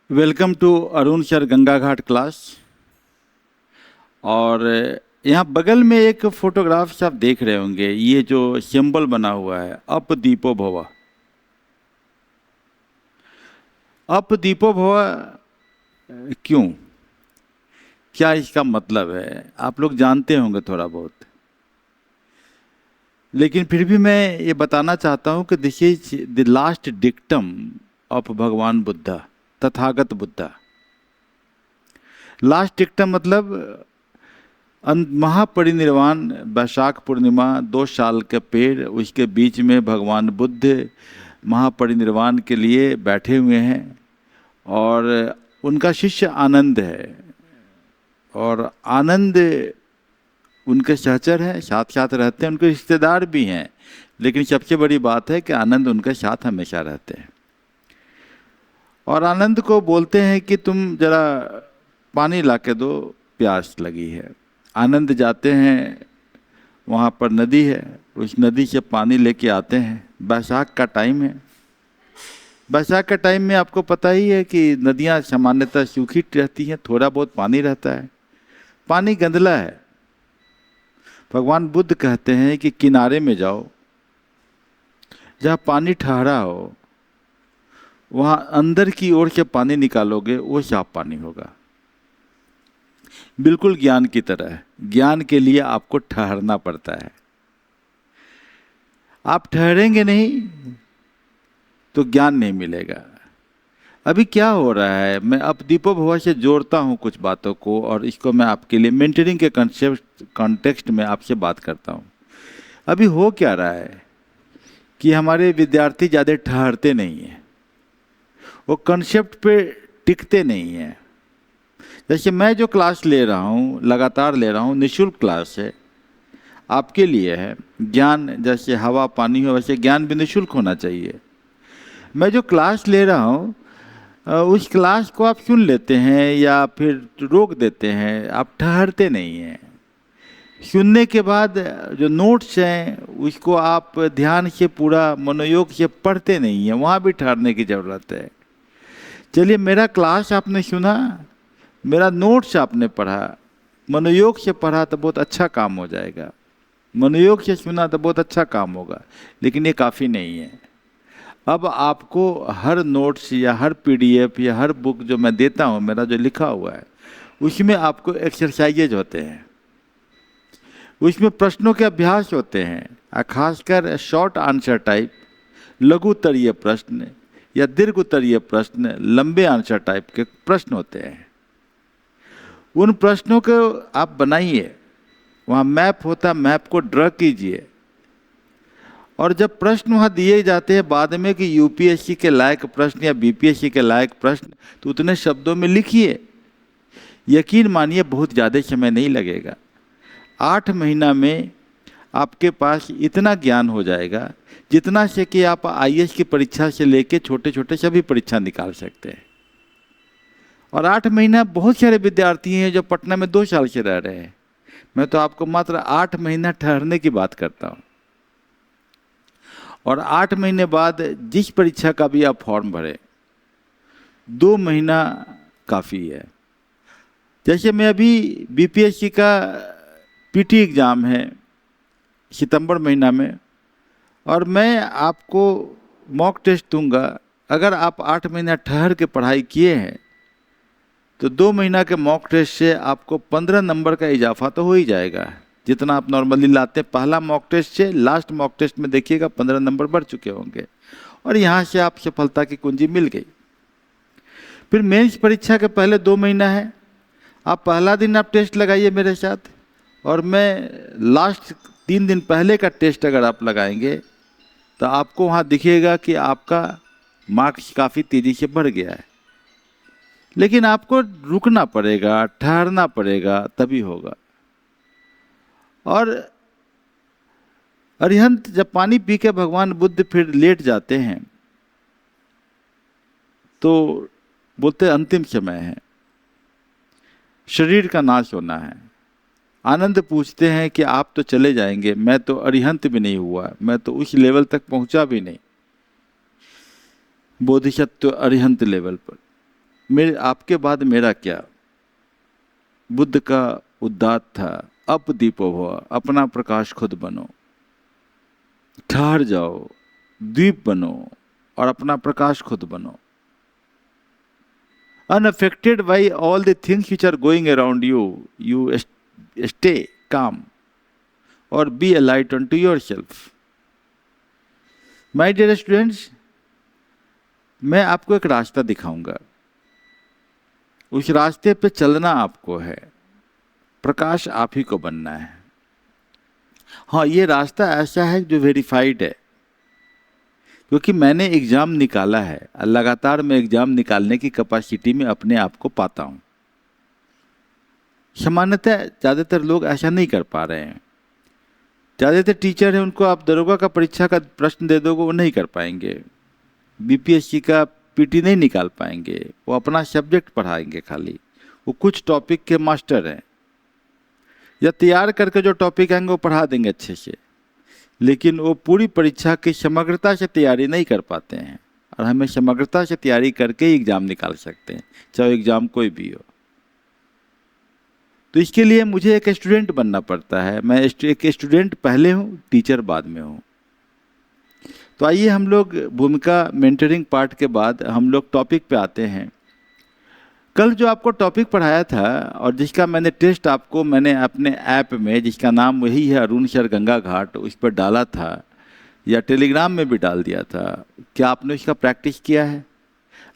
Welcome to Arun sir Ganga Ghat class. और यहाँ बगल में एक फोटोग्राफ्स आप देख रहे होंगे, ये जो सिंबल बना हुआ है अप दीपो भव। अप दीपो भव क्यों, क्या इसका मतलब है, आप लोग जानते होंगे थोड़ा बहुत, लेकिन फिर भी मैं ये बताना चाहता हूँ कि this is the last dictum of भगवान बुद्धा, तथागत बुद्धा। लास्ट डिक्टम मतलब महापरिनिर्वाण, वैशाख पूर्णिमा, 2 साल के पेड़, उसके बीच में भगवान बुद्ध महापरिनिर्वाण के लिए बैठे हुए हैं और उनका शिष्य आनंद है, और आनंद उनके सहचर हैं, साथ साथ रहते हैं, उनके रिश्तेदार भी हैं, लेकिन सबसे बड़ी बात है कि आनंद उनके साथ हमेशा रहते हैं। और आनंद को बोलते हैं कि तुम जरा पानी ला के दो, प्यास लगी है। आनंद जाते हैं, वहाँ पर नदी है, उस नदी से पानी लेके आते हैं। बैसाख का टाइम है। बैसाख के टाइम में आपको पता ही है कि नदियाँ सामान्यतः सूखी रहती हैं, थोड़ा बहुत पानी रहता है, पानी गंदला है। भगवान बुद्ध कहते हैं कि किनारे में जाओ, जहाँ पानी ठहरा हो, वहाँ अंदर की ओर से पानी निकालोगे, वो साफ पानी होगा। बिल्कुल ज्ञान की तरह है। ज्ञान के लिए आपको ठहरना पड़ता है। आप ठहरेंगे नहीं तो ज्ञान नहीं मिलेगा। अभी क्या हो रहा है, मैं अब दीपो भव से जोड़ता हूँ कुछ बातों को, और इसको मैं आपके लिए मेंटरिंग के कॉन्टेक्स्ट में आपसे बात करता हूँ। अभी हो क्या रहा है कि हमारे विद्यार्थी ज़्यादा ठहरते नहीं हैं, वो कंसेप्ट पे टिकते नहीं हैं। जैसे मैं जो क्लास ले रहा हूँ, लगातार ले रहा हूँ, निःशुल्क क्लास है, आपके लिए है। ज्ञान जैसे हवा पानी हो, वैसे ज्ञान भी निःशुल्क होना चाहिए। मैं जो क्लास ले रहा हूँ, उस क्लास को आप सुन लेते हैं या फिर रोक देते हैं, आप ठहरते नहीं हैं। सुनने के बाद जो नोट्स हैं उसको आप ध्यान से पूरा मनोयोग से पढ़ते नहीं हैं, वहाँ भी ठहरने की ज़रूरत है। चलिए, मेरा क्लास आपने सुना, मेरा नोट्स आपने पढ़ा, मनोयोग से पढ़ा तो बहुत अच्छा काम हो जाएगा, मनोयोग से सुना तो बहुत अच्छा काम होगा, लेकिन ये काफ़ी नहीं है। अब आपको हर नोट्स या हर पीडीएफ या हर बुक जो मैं देता हूँ, मेरा जो लिखा हुआ है, उसमें आपको एक्सरसाइजेज होते हैं, उसमें प्रश्नों के अभ्यास होते हैं, खासकर शॉर्ट आंसर टाइप, लघु उत्तरीय प्रश्न या दीर्घ उत्तरीय प्रश्न, लंबे आंसर टाइप के प्रश्न होते हैं। उन प्रश्नों को आप बनाइए, वहाँ मैप होता है, मैप को ड्रा कीजिए, और जब प्रश्न वहाँ दिए जाते हैं बाद में कि यूपीएससी के लायक प्रश्न या बीपीएससी के लायक प्रश्न, तो उतने शब्दों में लिखिए। यकीन मानिए बहुत ज़्यादा समय नहीं लगेगा, 8 महीना में आपके पास इतना ज्ञान हो जाएगा जितना से कि आप आईएएस की परीक्षा से लेके छोटे छोटे सभी परीक्षा निकाल सकते हैं। और 8 महीना, बहुत सारे विद्यार्थी हैं जो पटना में 2 साल से रह रहे हैं, मैं तो आपको मात्र 8 महीना ठहरने की बात करता हूँ। और 8 महीने बाद जिस परीक्षा का भी आप फॉर्म भरें, 2 महीना काफ़ी है। जैसे मैं अभी बीपीएससी का पीटी एग्ज़ाम है सितंबर महीना में, और मैं आपको मॉक टेस्ट दूंगा। अगर आप 8 महीना ठहर के पढ़ाई किए हैं तो 2 महीना के मॉक टेस्ट से आपको 15 नंबर का इजाफा तो हो ही जाएगा, जितना आप नॉर्मली लाते हैं। पहला मॉक टेस्ट से लास्ट मॉक टेस्ट में देखिएगा 15 नंबर बढ़ चुके होंगे, और यहाँ से आप सफलता की कुंजी मिल गई। फिर मेंस परीक्षा के पहले 2 महीना है, आप पहला दिन आप टेस्ट लगाइए मेरे साथ, और मैं लास्ट 3 दिन पहले का टेस्ट अगर आप लगाएंगे तो आपको वहाँ दिखेगा कि आपका मार्क्स काफ़ी तेज़ी से बढ़ गया है। लेकिन आपको रुकना पड़ेगा, ठहरना पड़ेगा, तभी होगा। और अरिहंत जब पानी पी के भगवान बुद्ध फिर लेट जाते हैं तो बोलते अंतिम समय है, शरीर का नाश होना है। आनंद पूछते हैं कि आप तो चले जाएंगे, मैं तो अरिहंत भी नहीं हुआ, मैं तो उस लेवल तक पहुंचा भी नहीं, बोधिसत्व अरिहंत लेवल पर। मेरे आपके बाद मेरा क्या, बुद्ध का उद्दात था, अप दीपो भव, अपना प्रकाश खुद बनो, ठहर जाओ, दीप बनो और अपना प्रकाश खुद बनो। Unaffected by all the things which are going around you, you stay calm or be a light unto yourself. My dear students, मैं आपको एक रास्ता दिखाऊंगा, उस रास्ते पे चलना आपको है, प्रकाश आप ही को बनना है। हाँ, ये रास्ता ऐसा है जो वेरीफाइड है, क्योंकि मैंने एग्जाम निकाला है, लगातार मैं एग्जाम निकालने की कैपेसिटी में अपने आप को पाता हूँ। सामान्यतः ज़्यादातर लोग ऐसा नहीं कर पा रहे हैं। ज़्यादातर टीचर हैं, उनको आप दरोगा का परीक्षा का प्रश्न दे दोगे वो नहीं कर पाएंगे, बीपीएससी का पीटी नहीं निकाल पाएंगे, वो अपना सब्जेक्ट पढ़ाएंगे खाली, वो कुछ टॉपिक के मास्टर हैं, या तैयार करके जो टॉपिक आएंगे वो पढ़ा देंगे अच्छे से, लेकिन वो पूरी परीक्षा की समग्रता से तैयारी नहीं कर पाते हैं। और हमें समग्रता से तैयारी करके ही एग्ज़ाम निकाल सकते हैं, चाहे एग्ज़ाम कोई भी हो। तो इसके लिए मुझे एक स्टूडेंट बनना पड़ता है। मैं एक स्टूडेंट पहले हूँ, टीचर बाद में हूँ। तो आइए हम लोग भूमिका मेंटरिंग पार्ट के बाद हम लोग टॉपिक पे आते हैं। कल जो आपको टॉपिक पढ़ाया था और जिसका मैंने टेस्ट आपको मैंने अपने ऐप में, जिसका नाम वही है अरुण सर गंगा घाट, उस पर डाला था या टेलीग्राम में भी डाल दिया था, क्या आपने उसका प्रैक्टिस किया है?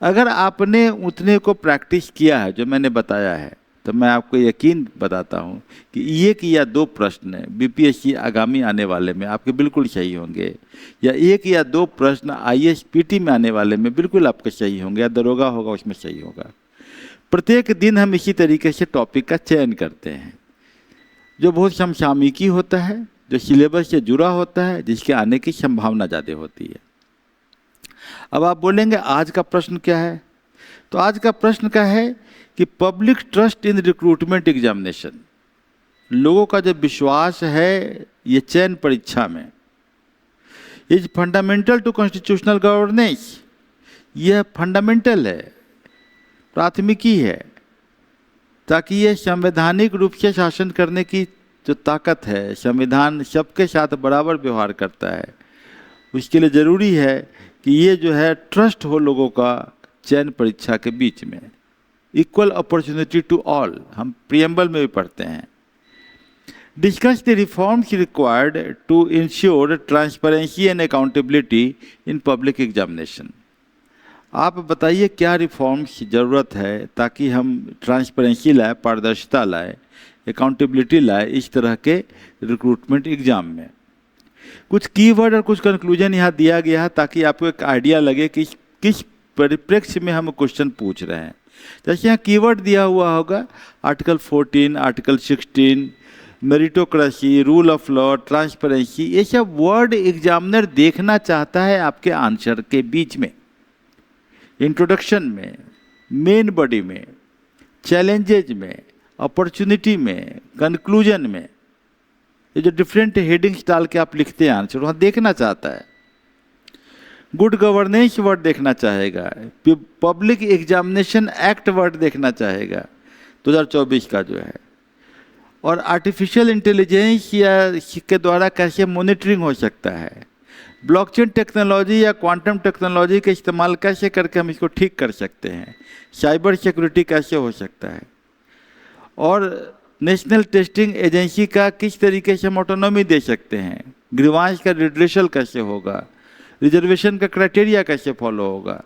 अगर आपने उतने को प्रैक्टिस किया है जो मैंने बताया है, तो मैं आपको यकीन बताता हूँ कि एक या दो प्रश्न बीपीएससी आगामी आने वाले में आपके बिल्कुल सही होंगे, या एक या दो प्रश्न आईएएस-पीटी में आने वाले में बिल्कुल आपके सही होंगे, या दरोगा होगा उसमें सही होगा। प्रत्येक दिन हम इसी तरीके से टॉपिक का चयन करते हैं जो बहुत समसामयिकी होता है, जो सिलेबस से जुड़ा होता है, जिसके आने की संभावना ज़्यादा होती है। अब आप बोलेंगे आज का प्रश्न क्या है? तो आज का प्रश्न क्या है कि public trust in recruitment examination, लोगों का जो विश्वास है ये चयन परीक्षा में, is fundamental to constitutional governance. यह फंडामेंटल है, प्राथमिकी है, ताकि ये संवैधानिक रूप से शासन करने की जो ताकत है, संविधान सबके साथ बराबर व्यवहार करता है, उसके लिए ज़रूरी है कि ये जो है ट्रस्ट हो लोगों का चयन परीक्षा के बीच में। इक्वल अपॉर्चुनिटी टू ऑल, हम प्रियम्बल में भी पढ़ते हैं। Discuss the reforms required to ensure transparency and accountability in public examination. आप बताइए क्या रिफॉर्म्स की ज़रूरत है ताकि हम ट्रांसपेरेंसी लाए, पारदर्शिता लाए, अकाउंटेबिलिटी लाए इस तरह के रिक्रूटमेंट एग्ज़ाम में। कुछ कीवर्ड और कुछ कंक्लूजन यहाँ दिया गया है ताकि आपको एक आइडिया लगे कि किस परिप्रेक्ष्य में हम क्वेश्चन पूछ रहे हैं। जैसे यहाँ कीवर्ड दिया हुआ होगा article 14, article 16, meritocracy, rule of law, transparency, ये सब वर्ड एग्जामिनर देखना चाहता है आपके आंसर के बीच में, इंट्रोडक्शन में, मेन बॉडी में, चैलेंजेज में, अपॉर्चुनिटी में, कंक्लूजन में। ये जो डिफरेंट हेडिंग्स डाल के आप लिखते हैं आंसर, वहाँ देखना चाहता है। गुड गवर्नेंस वर्ड देखना चाहेगा, पब्लिक एग्जामिनेशन एक्ट वर्ड देखना चाहेगा 2024 का जो है, और आर्टिफिशियल इंटेलिजेंस या के द्वारा कैसे मॉनिटरिंग हो सकता है, ब्लॉकचेन टेक्नोलॉजी या क्वांटम टेक्नोलॉजी का इस्तेमाल कैसे करके हम इसको ठीक कर सकते हैं, साइबर सिक्योरिटी कैसे हो सकता है, और नेशनल टेस्टिंग एजेंसी का किस तरीके से हम ऑटोनॉमी दे सकते हैं, ग्रीवांस का रिड्रेसल कैसे होगा, रिजर्वेशन का क्राइटेरिया कैसे फॉलो होगा,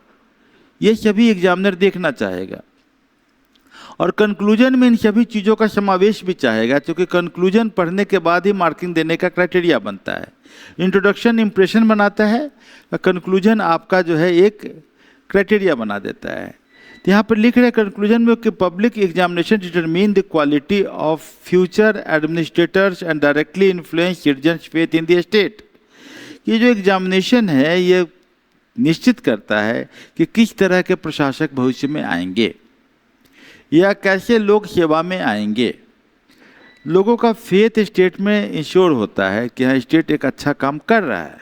ये सभी एग्जामिनर देखना चाहेगा। और कंक्लूजन में इन सभी चीज़ों का समावेश भी चाहेगा, क्योंकि कंक्लूजन पढ़ने के बाद ही मार्किंग देने का क्राइटेरिया बनता है। इंट्रोडक्शन इंप्रेशन बनाता है, कंक्लूजन आपका जो है एक क्राइटेरिया बना देता है। तो यहाँ पर लिख रहे हैं कंक्लूजन में कि public examination determine the quality of future administrators and directly influence citizens faith in the state. ये जो एग्जामिनेशन है ये निश्चित करता है कि किस तरह के प्रशासक भविष्य में आएंगे या कैसे लोग सेवा में आएंगे। लोगों का फेथ स्टेट में इंश्योर होता है कि हाँ स्टेट एक अच्छा काम कर रहा है।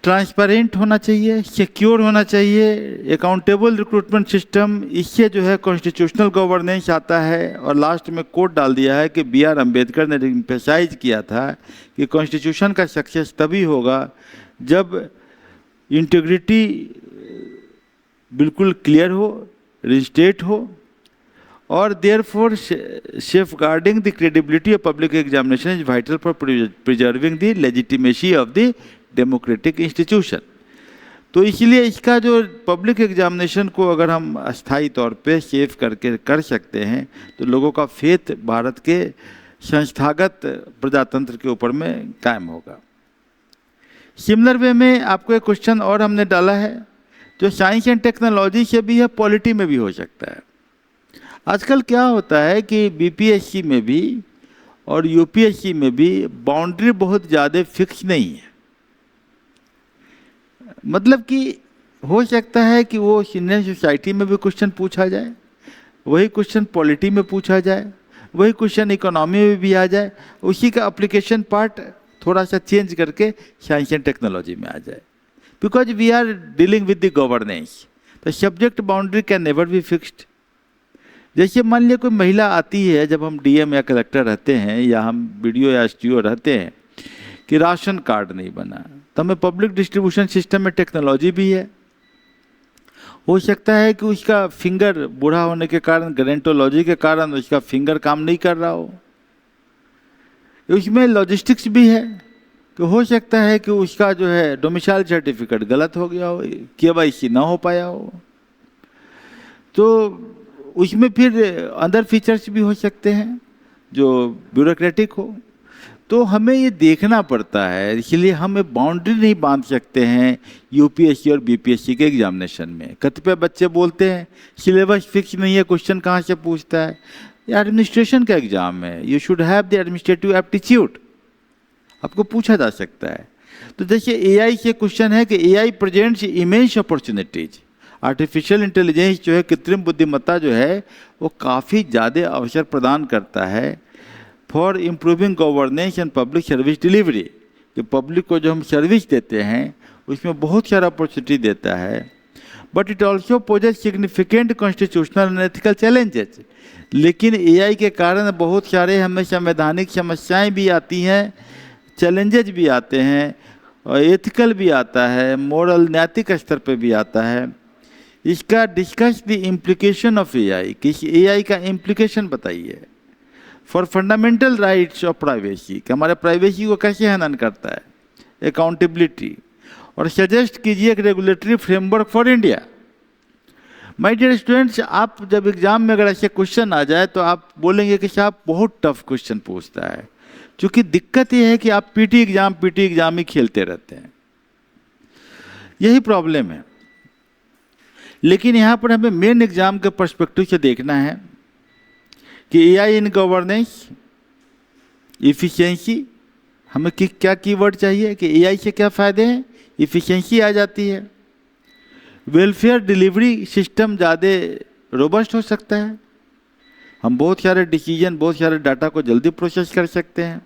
ट्रांसपेरेंट होना चाहिए, सिक्योर होना चाहिए, अकाउंटेबल रिक्रूटमेंट सिस्टम, इससे जो है कॉन्स्टिट्यूशनल गवर्नेंस आता है। और लास्ट में कोट डाल दिया है कि बी आर अम्बेडकर ने एम्फेसाइज किया था कि कॉन्स्टिट्यूशन का सक्सेस तभी होगा जब इंटीग्रिटी बिल्कुल क्लियर हो, रिस्टेट हो, और therefore safeguarding the credibility of public examination is vital for preserving the legitimacy of the democratic institution. तो इसलिए इसका जो पब्लिक एग्जामिनेशन को अगर हम अस्थायी तौर पे सेव करके कर सकते हैं तो लोगों का फेथ भारत के संस्थागत प्रजातंत्र के ऊपर में कायम होगा। सिमिलर वे में आपको एक क्वेश्चन और हमने डाला है जो साइंस एंड टेक्नोलॉजी से भी है, पॉलिटी में भी हो सकता है। आजकल क्या होता है कि बीपीएससी में भी और यूपीएससी में भी बाउंड्री बहुत ज़्यादा फिक्स नहीं है। मतलब कि हो सकता है कि वो इंडियन सोसाइटी में भी क्वेश्चन पूछा जाए, वही क्वेश्चन पॉलिटी में पूछा जाए, वही क्वेश्चन इकोनॉमी में भी आ जाए, उसी का एप्लीकेशन पार्ट थोड़ा सा चेंज करके साइंस एंड टेक्नोलॉजी में आ जाए, because we are dealing with the governance. The subject boundary can never be fixed. जैसे मान लिया कोई महिला आती है, जब हम डीएम या कलेक्टर रहते हैं या हम बीडीओ या एसडीओ रहते हैं, कि राशन कार्ड नहीं बना, तो हमें पब्लिक डिस्ट्रीब्यूशन सिस्टम में टेक्नोलॉजी भी है। हो सकता है कि उसका फिंगर बूढ़ा होने के कारण, ग्रेंटोलॉजी के कारण उसका फिंगर काम नहीं कर रहा हो। उसमें लॉजिस्टिक्स भी है कि हो सकता है कि उसका जो है डोमिसाइल सर्टिफिकेट गलत हो गया हो, केवाईसी ना हो पाया हो, तो उसमें फिर अदर फीचर्स भी हो सकते हैं जो ब्यूरोक्रेटिक हो। तो हमें ये देखना पड़ता है, इसलिए हम बाउंड्री नहीं बांध सकते हैं यूपीएससी और बीपीएससी के एग्जामिनेशन में। कतिपय बच्चे बोलते हैं सिलेबस फिक्स नहीं है, क्वेश्चन कहाँ से पूछता है। ये एडमिनिस्ट्रेशन का एग्जाम है, you should have the administrative aptitude, आपको पूछा जा सकता है। तो जैसे एआई से क्वेश्चन है कि AI presents immense opportunities. Artificial intelligence जो है, कृत्रिम बुद्धिमत्ता जो है, वो काफ़ी ज़्यादा अवसर प्रदान करता है for improving governance and public service delivery. कि पब्लिक को जो हम सर्विस देते हैं उसमें बहुत सारा अपॉर्चुनिटी देता है, but it also poses significant constitutional and ethical challenges. लेकिन एआई के कारण बहुत सारे हमें संवैधानिक समस्याएं भी आती हैं, चैलेंजेस भी आते हैं, और एथिकल भी आता है, मोरल नैतिक स्तर पे भी आता है। इसका discuss the implication of AI, कि एआई का इम्प्लीकेशन बताइए for fundamental rights of privacy, कि हमारे प्राइवेसी को कैसे हनन करता है, अकाउंटेबिलिटी, और सजेस्ट कीजिए एक regulatory framework for India. My dear students, आप जब एग्जाम में अगर ऐसे क्वेश्चन आ जाए तो आप बोलेंगे कि साहब बहुत टफ क्वेश्चन पूछता है, क्योंकि दिक्कत ये है कि आप पीटी एग्जाम ही खेलते रहते हैं, यही प्रॉब्लम है। लेकिन यहाँ पर हमें मेन एग्जाम के पर्सपेक्टिव से देखना है कि एआई इन गवर्नेंस, इफिशिएंसी, हमें क्या कीवर्ड चाहिए कि एआई से क्या फ़ायदे हैं, इफिशिएंसी आ जाती है, वेलफेयर डिलीवरी सिस्टम ज़्यादा रोबस्ट हो सकता है, हम बहुत सारे डिसीजन, बहुत सारे डाटा को जल्दी प्रोसेस कर सकते हैं,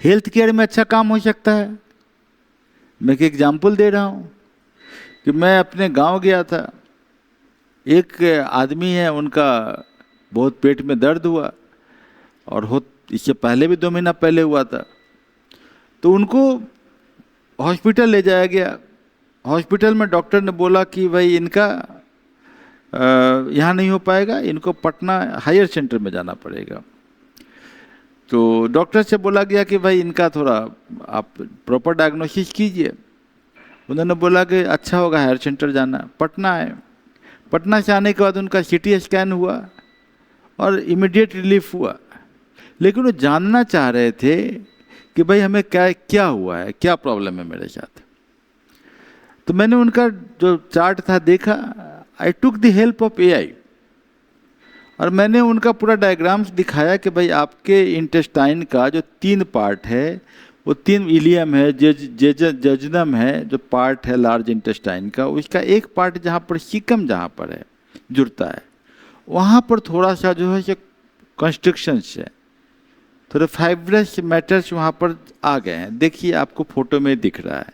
हेल्थ केयर में अच्छा काम हो सकता है। मैं एक एग्जाम्पल दे रहा हूँ कि मैं अपने गांव गया था, एक आदमी है, उनका बहुत पेट में दर्द हुआ, और इससे पहले भी 2 महीना पहले हुआ था, तो उनको हॉस्पिटल ले जाया गया। हॉस्पिटल में डॉक्टर ने बोला कि भाई इनका यहाँ नहीं हो पाएगा, इनको पटना हायर सेंटर में जाना पड़ेगा। तो डॉक्टर से बोला गया कि भाई इनका थोड़ा आप प्रॉपर डायग्नोसिस कीजिए। उन्होंने बोला कि अच्छा होगा हायर सेंटर जाना। पटना आए, पटना से आने के बाद उनका सीटी स्कैन हुआ और इमीडिएट रिलीफ हुआ, लेकिन वो जानना चाह रहे थे कि भाई हमें क्या हुआ है, क्या प्रॉब्लम है मेरे साथ। तो मैंने उनका जो चार्ट था देखा, I took the help of AI, और मैंने उनका पूरा डायग्राम्स दिखाया कि भाई आपके इंटेस्टाइन का जो 3 पार्ट है, वो 3 इलियम है, जजनम है, जो पार्ट है लार्ज इंटेस्टाइन का, उसका एक पार्ट जहाँ पर सीकम जहाँ पर है जुड़ता है, वहाँ पर थोड़ा सा जो है कंस्ट्रक्शंस है, थोड़े फाइब्रस मैटर्स वहाँ पर आ गए हैं। देखिए आपको फोटो में दिख रहा है,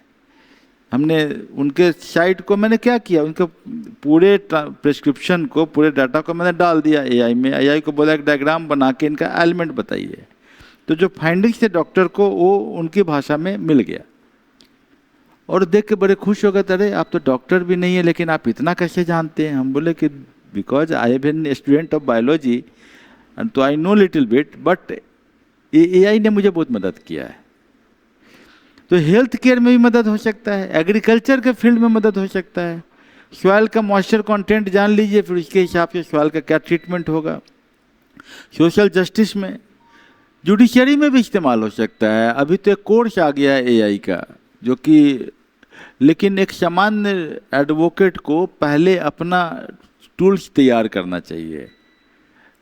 हमने उनके साइट को मैंने क्या किया, उनके पूरे प्रिस्क्रिप्शन को, पूरे डाटा को मैंने डाल दिया एआई में। एआई को बोला एक डायग्राम बना के इनका एलिमेंट बताइए, तो जो फाइंडिंग्स थे डॉक्टर को वो उनकी भाषा में मिल गया और देख के बड़े खुश हो गए। अरे आप तो डॉक्टर भी नहीं है लेकिन आप इतना कैसे जानते हैं? हम बोले कि because I have been student of biology and तो I know little bit, but AI ने मुझे बहुत मदद किया है। तो हेल्थ केयर में भी मदद हो सकता है, एग्रीकल्चर के फील्ड में मदद हो सकता है। सॉइल का मॉइस्चर कंटेंट जान लीजिए, फिर उसके हिसाब से सॉइल का क्या ट्रीटमेंट होगा। सोशल जस्टिस में, जुडिशरी में भी इस्तेमाल हो सकता है। अभी तो एक कोर्स आ गया है एआई का जो कि, लेकिन एक सामान्य एडवोकेट को पहले अपना टूल्स तैयार करना चाहिए।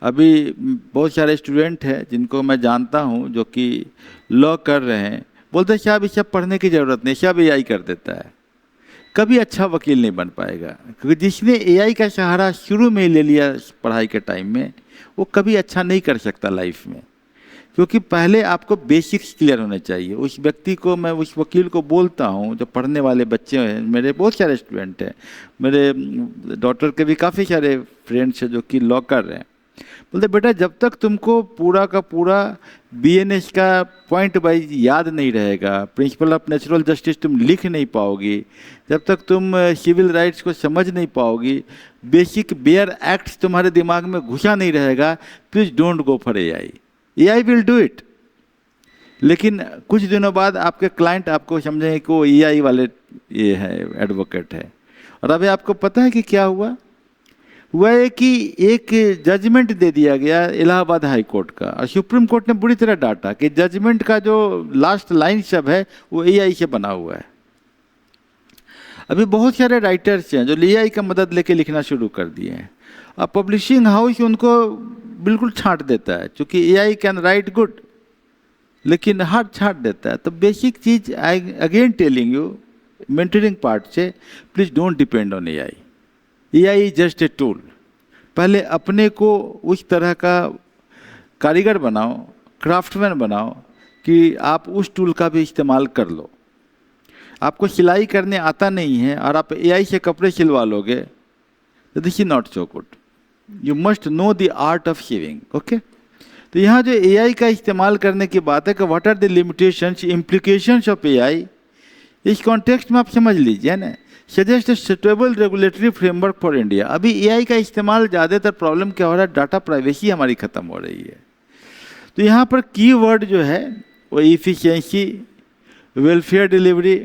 अभी बहुत सारे स्टूडेंट हैं जिनको मैं जानता हूं जो कि लॉ कर रहे हैं, बोलते हैं साहब इस सब पढ़ने की ज़रूरत नहीं, सब एआई कर देता है। कभी अच्छा वकील नहीं बन पाएगा, क्योंकि जिसने एआई का सहारा शुरू में ही ले लिया पढ़ाई के टाइम में, वो कभी अच्छा नहीं कर सकता लाइफ में। क्योंकि पहले आपको बेसिक्स क्लियर होने चाहिए। उस व्यक्ति को, मैं उस वकील को बोलता हूँ जो पढ़ने वाले बच्चे हैं, मेरे बहुत सारे स्टूडेंट हैं, मेरे डॉटर के भी काफ़ी सारे फ्रेंड्स हैं जो कि लॉ कर रहे हैं, बोलते बेटा जब तक तुमको पूरा का पूरा बीएनएस का पॉइंट वाइज याद नहीं रहेगा, प्रिंसिपल ऑफ नेचुरल जस्टिस तुम लिख नहीं पाओगी, जब तक तुम सिविल राइट्स को समझ नहीं पाओगी, बेसिक बेयर एक्ट्स तुम्हारे दिमाग में घुसा नहीं रहेगा, please don't go for AI. AI will do it, लेकिन कुछ दिनों बाद आपके क्लाइंट आपको समझेंगे कि वो एआई वाले ये है, एडवोकेट है। और अभी आपको पता है कि क्या हुआ है कि एक जजमेंट दे दिया गया इलाहाबाद हाई कोर्ट का, और सुप्रीम कोर्ट ने बुरी तरह डांटा कि जजमेंट का जो लास्ट लाइन सब है वो एआई से बना हुआ है। अभी बहुत सारे राइटर्स हैं जो एआई का मदद लेके लिखना शुरू कर दिए हैं। अब पब्लिशिंग हाउस उनको बिल्कुल छांट देता है, क्योंकि एआई कैन राइट गुड, लेकिन हार्ड छांट देता है। तो बेसिक चीज I again telling you, mentoring part से, please don't depend on AI. AI is just a tool. पहले अपने को उस तरह का कारीगर बनाओ, क्राफ्टमैन बनाओ कि आप उस टूल का भी इस्तेमाल कर लो। आपको सिलाई करने आता नहीं है और आप एआई से कपड़े सिलवा लोगे, तो this is not so good. You must know the art of sewing. Okay, तो यहाँ जो एआई का इस्तेमाल करने की बात है कि what are the limitations, implications of AI, इस कॉन्टेक्स्ट में आप समझ लीजिए ना। Suggest a suitable regulatory framework for India. अभी एआई का इस्तेमाल ज़्यादातर प्रॉब्लम क्या हो रहा है, डाटा प्राइवेसी हमारी ख़त्म हो रही है। तो यहाँ पर कीवर्ड जो है वो efficiency, welfare delivery,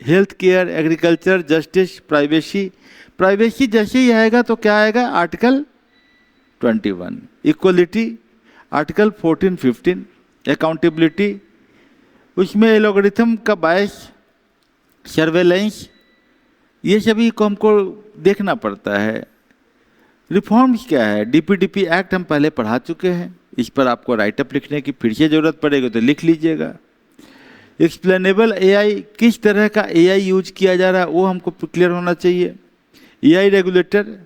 health care, agriculture, justice, privacy. Privacy जैसे ही आएगा तो क्या आएगा, आर्टिकल 21, इक्वलिटी आर्टिकल 14-15, अकाउंटेबिलिटी, उसमें एल्गोरिथम का बायस, सर्वेलेंस, ये सभी को हमको देखना पड़ता है। रिफॉर्म्स क्या है, डीपीडीपी एक्ट हम पहले पढ़ा चुके हैं, इस पर आपको राइटअप लिखने की फिर से ज़रूरत पड़ेगी तो लिख लीजिएगा। एक्सप्लेनेबल एआई, किस तरह का एआई यूज किया जा रहा है वो हमको क्लियर होना चाहिए। एआई रेगुलेटर,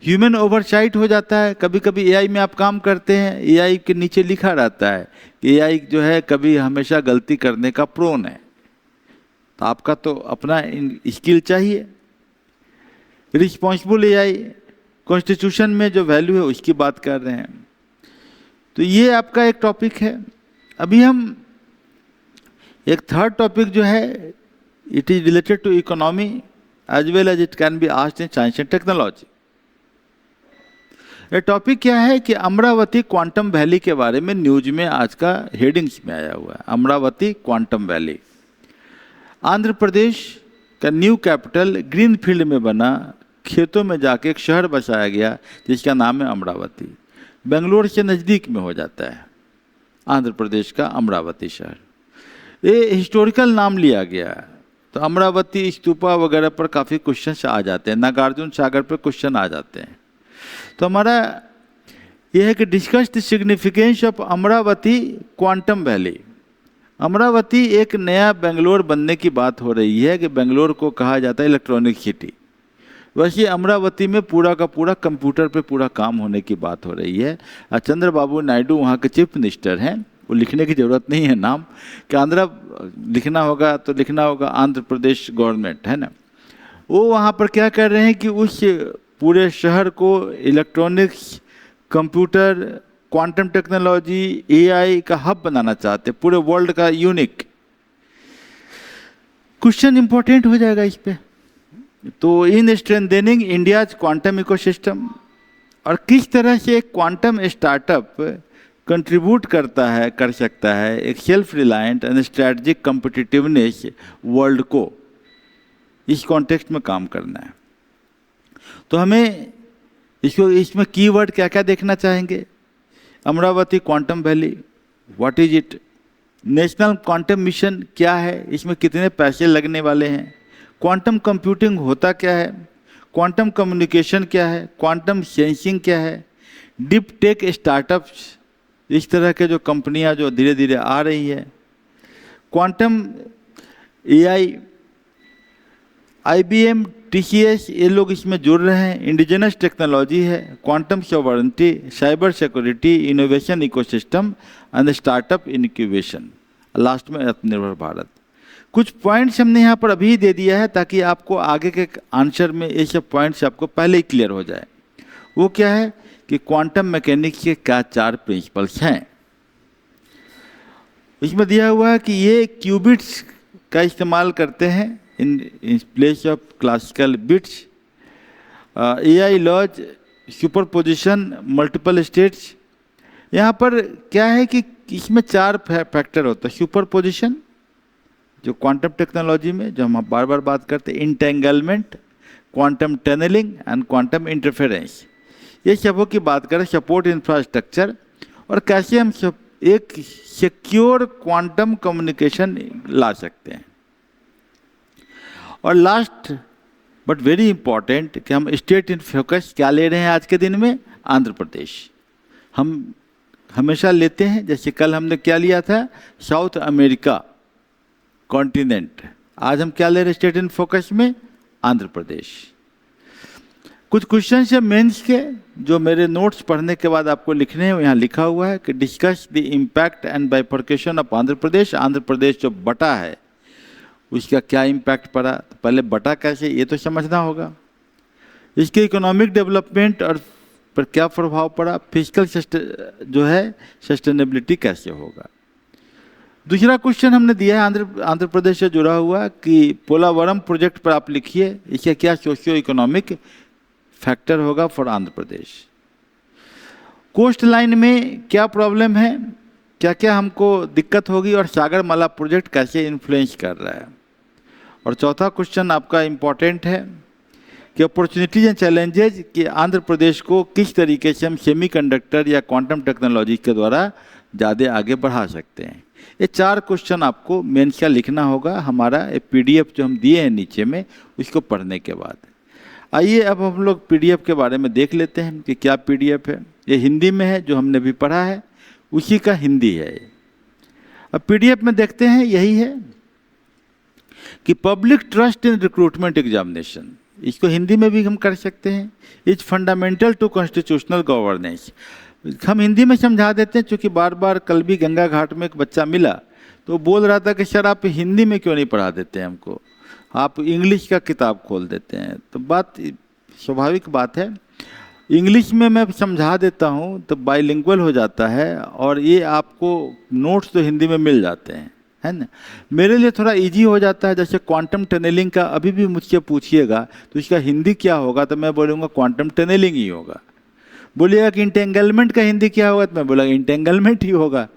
ह्यूमन ओवरसाइट हो जाता है। कभी कभी एआई में आप काम करते हैं, एआई के नीचे लिखा रहता है कि एआई जो है कभी हमेशा गलती करने का प्रोन है, तो आपका तो अपना स्किल चाहिए। रिस्पॉन्सिबल एआई, कॉन्स्टिट्यूशन में जो वैल्यू है उसकी बात कर रहे हैं। तो ये आपका एक टॉपिक है। अभी हम एक थर्ड टॉपिक जो है, it is related to economy as well as it can be asked in science and technology. ये टॉपिक क्या है कि अमरावती क्वांटम वैली के बारे में न्यूज में आज का हेडिंग्स में आया हुआ है। अमरावती क्वांटम वैली, आंध्र प्रदेश का न्यू कैपिटल ग्रीन फील्ड में बना, खेतों में जाके एक शहर बसाया गया जिसका नाम है अमरावती। बेंगलोर से नज़दीक में हो जाता है आंध्र प्रदेश का अमरावती शहर। ये हिस्टोरिकल नाम लिया गया है। तो अमरावती स्तूपा वगैरह पर काफ़ी क्वेश्चन आ जाते हैं, नागार्जुन सागर पर क्वेश्चन आ जाते हैं। तो हमारा यह है कि discuss the significance of Amravati quantum valley. Amravati एक नया बेंगलोर बनने की बात हो रही है कि बेंगलोर को कहा जाता है इलेक्ट्रॉनिक सिटी। वैसे अमरावती में पूरा का पूरा कंप्यूटर पे पूरा काम होने की बात हो रही है। चंद्रबाबू नायडू वहाँ के चीफ मिनिस्टर हैं वो लिखने की ज़रूरत नहीं है नाम, कि आंध्रा लिखना होगा तो लिखना होगा आंध्र प्रदेश गवर्नमेंट, है ना। वो वहाँ पर क्या कर रहे हैं कि उस पूरे शहर को electronics, computer, quantum technology, AI का हब बनाना चाहते हैं, पूरे वर्ल्ड का यूनिक। क्वेश्चन इंपॉर्टेंट हो जाएगा इस पे। तो इन स्ट्रेंथनिंग इंडियाज क्वांटम इकोसिस्टम, और किस तरह से एक क्वांटम स्टार्टअप कंट्रीब्यूट कर सकता है एक self reliant and strategic competitiveness world को, इस कॉन्टेक्स्ट में काम करना है। तो हमें इसमें कीवर्ड क्या क्या देखना चाहेंगे। Amravati quantum valley, what is it. National quantum mission क्या है, इसमें कितने पैसे लगने वाले हैं। क्वांटम कंप्यूटिंग होता क्या है, क्वांटम कम्युनिकेशन क्या है, क्वांटम सेंसिंग क्या है, डीप टेक स्टार्टअप्स, इस तरह के जो कंपनियां जो धीरे धीरे आ रही है, क्वांटम एआई, IBM, TCS, ये लोग इसमें जुड़ रहे हैं। इंडिजिनस टेक्नोलॉजी है, quantum sovereignty, cyber security, innovation ecosystem and startup incubation, last में आत्मनिर्भर भारत। कुछ पॉइंट्स हमने यहाँ पर अभी दे दिया है ताकि आपको आगे के आंसर में ये सब पॉइंट्स आपको पहले ही क्लियर हो जाए। वो क्या है कि क्वांटम मैकेनिक्स के क्या 4 प्रिंसिपल्स हैं। इसमें दिया हुआ है कि ये क्यूबिट्स का इस्तेमाल करते हैं in place of classical bits, AI laws, superposition, multiple states। यहाँ पर क्या है कि इसमें 4 फैक्टर होता है। सुपरपोजिशन, जो क्वांटम टेक्नोलॉजी में जो हम बार बार बात करते हैं, entanglement, quantum tunneling and quantum interference, ये सबों की बात करें। सपोर्ट इंफ्रास्ट्रक्चर, और कैसे हम एक सिक्योर क्वांटम कम्युनिकेशन ला सकते हैं। और लास्ट बट वेरी इंपॉर्टेंट कि हम स्टेट इन फोकस क्या ले रहे हैं आज के दिन में, आंध्र प्रदेश। हम हमेशा लेते हैं, जैसे कल हमने क्या लिया था, साउथ अमेरिका कॉन्टिनेंट। आज हम क्या ले रहे हैं स्टेट इन फोकस में, आंध्र प्रदेश। कुछ क्वेश्चन है मेंस के जो मेरे नोट्स पढ़ने के बाद आपको लिखने हैं। यहाँ लिखा हुआ है कि discuss the impact and bifurcation of Andhra Pradesh. Andhra Pradesh जो बटा है उसका क्या इम्पैक्ट पड़ा, तो पहले बटा कैसे ये तो समझना होगा। इसके इकोनॉमिक डेवलपमेंट और पर क्या प्रभाव पड़ा, फिजिकल जो है सस्टेनेबिलिटी कैसे होगा। दूसरा क्वेश्चन हमने दिया है आंध्र प्रदेश से जुड़ा हुआ कि पोलावरम प्रोजेक्ट पर आप लिखिए, इसका क्या सोशियो इकोनॉमिक फैक्टर होगा for Andhra Pradesh. Coast line में क्या प्रॉब्लम है, क्या क्या हमको दिक्कत होगी, और सागरमाला प्रोजेक्ट कैसे इन्फ्लुएंस कर रहा है। और चौथा क्वेश्चन आपका इम्पॉर्टेंट है कि अपॉर्चुनिटीज एंड चैलेंजेज, कि आंध्र प्रदेश को किस तरीके से हम सेमीकंडक्टर या क्वांटम टेक्नोलॉजी के द्वारा ज़्यादा आगे बढ़ा सकते हैं। ये 4 क्वेश्चन आपको मेंस का लिखना होगा। हमारा PDF जो हम दिए हैं नीचे में, उसको पढ़ने के बाद। आइए अब हम लोग PDF के बारे में देख लेते हैं कि क्या PDF है। ये हिंदी में है, जो हमने भी पढ़ा है उसी का हिंदी है। अब PDF में देखते हैं, यही है कि public trust in recruitment examination, इसको हिंदी में भी हम कर सकते हैं। Is fundamental to constitutional governance. हम हिंदी में समझा देते हैं, क्योंकि बार बार कल भी गंगा घाट में एक बच्चा मिला तो बोल रहा था कि सर आप हिंदी में क्यों नहीं पढ़ा देते हैं हमको, आप इंग्लिश का किताब खोल देते हैं। तो बात स्वाभाविक बात है, इंग्लिश में मैं समझा देता हूँ तो बाइलिंगुअल हो जाता है, और ये आपको नोट्स तो हिंदी में मिल जाते हैं, है ना। मेरे लिए थोड़ा इजी हो जाता है। जैसे क्वांटम टनलिंग का अभी भी मुझसे पूछिएगा तो इसका हिंदी क्या होगा, तो मैं बोलूँगा क्वांटम टनलिंग ही होगा। बोलिएगा कि इंटेंगलमेंट का हिंदी क्या होगा, तो मैं बोलूँगा इंटेंगलमेंट ही होगा।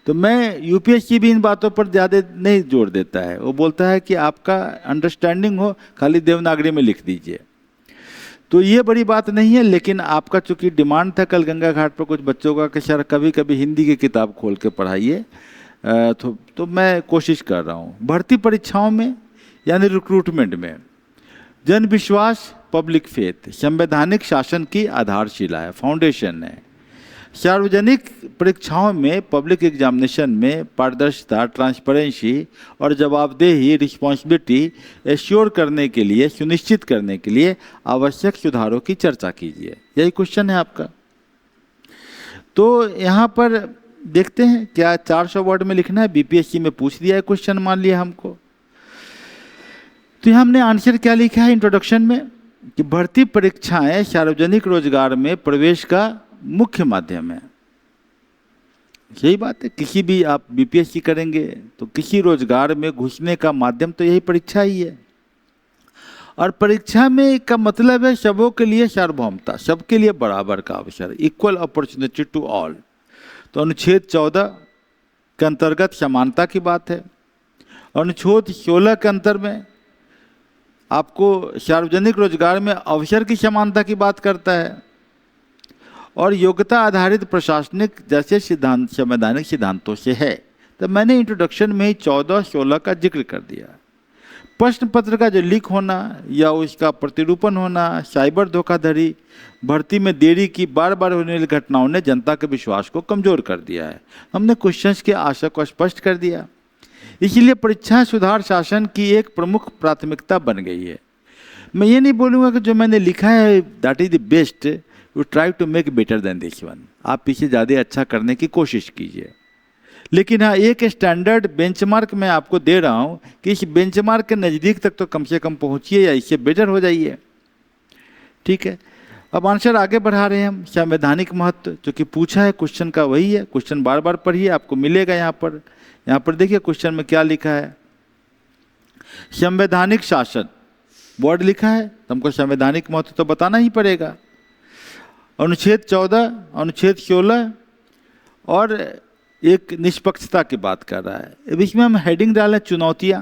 तो मैं UPSC भी इन बातों पर ज़्यादा नहीं जोर देता है, वो बोलता है कि आपका अंडरस्टैंडिंग हो, खाली देवनागरी में लिख दीजिए। तो ये बड़ी बात नहीं है, लेकिन आपका चूंकि डिमांड था कल गंगा घाट पर कुछ बच्चों का कि सर कभी कभी हिंदी की किताब खोल के पढ़ाइए, तो मैं कोशिश कर रहा हूँ। भर्ती परीक्षाओं में यानी रिक्रूटमेंट में जन विश्वास, पब्लिक फेथ संवैधानिक शासन की आधारशिला है, फाउंडेशन है। सार्वजनिक परीक्षाओं में, पब्लिक एग्जामिनेशन में पारदर्शिता, ट्रांसपेरेंसी और जवाबदेही, रिस्पॉन्सिबिलिटी एश्योर करने के लिए, सुनिश्चित करने के लिए आवश्यक सुधारों की चर्चा कीजिए। यही क्वेश्चन है आपका। तो यहाँ पर देखते हैं क्या 400 वर्ड में लिखना है, बीपीएससी में पूछ दिया है क्वेश्चन, मान लिया हमको। तो हमने आंसर क्या लिखा है इंट्रोडक्शन में कि भर्ती परीक्षाएं सार्वजनिक रोजगार में प्रवेश का मुख्य माध्यम है। यही बात है, किसी भी आप बीपीएससी करेंगे तो किसी रोजगार में घुसने का माध्यम तो यही परीक्षा ही है। और परीक्षा में का मतलब है सबों के लिए सार्वभौमता, सबके लिए बराबर का अवसर, इक्वल अपॉर्चुनिटी टू ऑल। तो अनुच्छेद 14 के अंतर्गत समानता की बात है। अनुच्छेद 16 के अंतर में आपको सार्वजनिक रोजगार में अवसर की समानता की बात करता है। और योग्यता आधारित प्रशासनिक जैसे सिद्धांत संवैधानिक सिद्धांतों से है। तो मैंने इंट्रोडक्शन में ही 14-16 का जिक्र कर दिया। प्रश्न पत्र का जो लीक होना या उसका प्रतिरूपण होना, साइबर धोखाधड़ी, भर्ती में देरी की बार बार होने वाली घटनाओं ने जनता के विश्वास को कमजोर कर दिया है। हमने क्वेश्चंस के आशय को स्पष्ट कर दिया। इसलिए परीक्षा सुधार शासन की एक प्रमुख प्राथमिकता बन गई है। मैं ये नहीं बोलूँगा कि जो मैंने लिखा है that is the best, you try to make better than this one. आप इसे ज़्यादा अच्छा करने की कोशिश कीजिए, लेकिन हाँ एक स्टैंडर्ड बेंचमार्क मैं आपको दे रहा हूँ कि इस बेंचमार्क के नज़दीक तक तो कम से कम पहुँचिए या इससे बेटर हो जाइए। ठीक है, अब आंसर आगे बढ़ा रहे हैं हम। संवैधानिक महत्व जो कि पूछा है क्वेश्चन का वही है। क्वेश्चन बार बार पढ़िए, आपको मिलेगा यहाँ पर देखिए क्वेश्चन में क्या लिखा है। संवैधानिक शासन वर्ड लिखा है, तो हमको संवैधानिक महत्व तो बताना ही पड़ेगा। अनुच्छेद 14, अनुच्छेद 16 और एक निष्पक्षता की बात कर रहा है। अब इसमें हम हेडिंग डालें चुनौतियां,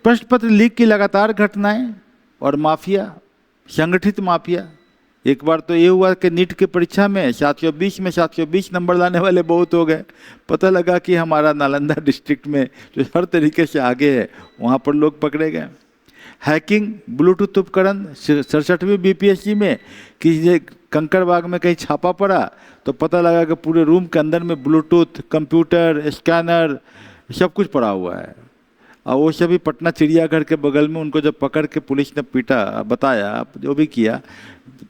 प्रश्न पत्र लीक की लगातार घटनाएं और माफिया, संगठित माफिया। एक बार तो ये हुआ कि नीट की परीक्षा में 720 नंबर लाने वाले बहुत हो गए। पता लगा कि हमारा नालंदा डिस्ट्रिक्ट में जो हर तरीके से आगे है वहाँ पर लोग पकड़े गए। हैकिंग, ब्लूटूथ उपकरण 67वीं बीपीएससी में किसी कंकड़बाग में कहीं छापा पड़ा तो पता लगा कि पूरे रूम के अंदर में ब्लूटूथ, कंप्यूटर, स्कैनर सब कुछ पड़ा हुआ है। और वो सभी पटना चिड़ियाघर के बगल में, उनको जब पकड़ के पुलिस ने पीटा, बताया जो भी किया,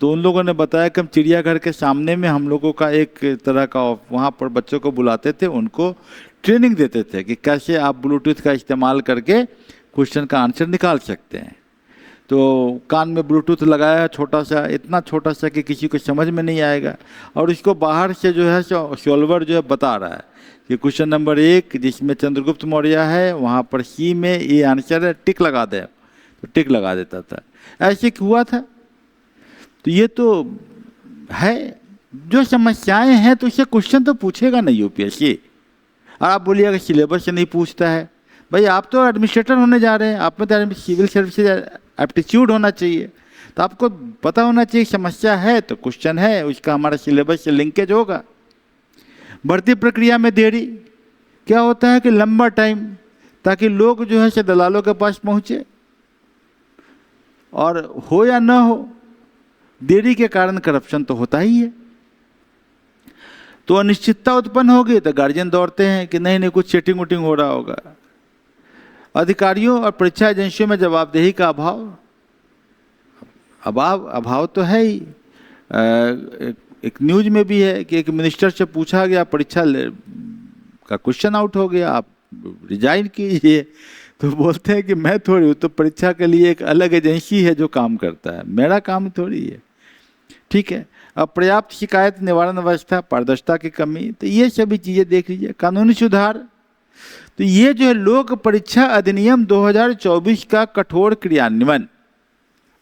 तो उन लोगों ने बताया कि हम चिड़ियाघर के सामने में हम लोगों का एक तरह का वहाँ पर बच्चों को बुलाते थे, उनको ट्रेनिंग देते थे कि कैसे आप ब्लूटूथ का इस्तेमाल करके क्वेश्चन का आंसर निकाल सकते हैं। तो कान में ब्लूटूथ लगाया छोटा सा, इतना छोटा सा कि किसी को समझ में नहीं आएगा, और इसको बाहर से जो है सॉल्वर जो है बता रहा है कि क्वेश्चन नंबर 1 जिसमें चंद्रगुप्त मौर्य है वहाँ पर सी में ये आंसर है, टिक लगा दे, तो टिक लगा देता था। ऐसे हुआ था। तो ये तो है, जो समस्याएं हैं तो इससे क्वेश्चन तो पूछेगा नहीं यूपीएससी। और आप बोलिएगा सिलेबस से नहीं पूछता है, भाई आप तो एडमिनिस्ट्रेटर होने जा रहे हैं, आप में तो सिविल सर्विसेज एप्टीट्यूड होना चाहिए, तो आपको पता होना चाहिए समस्या है तो क्वेश्चन है, उसका हमारा सिलेबस से लिंकेज होगा। भर्ती प्रक्रिया में देरी क्या होता है कि लंबा टाइम, ताकि लोग जो है दलालों के पास पहुँचे, और हो या ना हो देरी के कारण करप्शन तो होता ही है। तो अनिश्चितता उत्पन्न होगी तो गार्जियन दौड़ते हैं कि नहीं नहीं कुछ चीटिंग वोटिंग हो रहा होगा। अधिकारियों और परीक्षा एजेंसियों में जवाबदेही का अभाव तो है ही। एक न्यूज में भी है कि एक मिनिस्टर से पूछा गया, परीक्षा का क्वेश्चन आउट हो गया, आप रिजाइन कीजिए, तो बोलते हैं कि मैं थोड़ी हूँ, तो परीक्षा के लिए एक अलग एजेंसी है जो काम करता है, मेरा काम थोड़ी है। ठीक है, अब पर्याप्त शिकायत निवारण व्यवस्था, पारदर्शिता की कमी, तो ये सभी चीज़ें देख लीजिए। कानूनी सुधार, तो ये जो है लोक परीक्षा अधिनियम 2024 का कठोर क्रियान्वयन।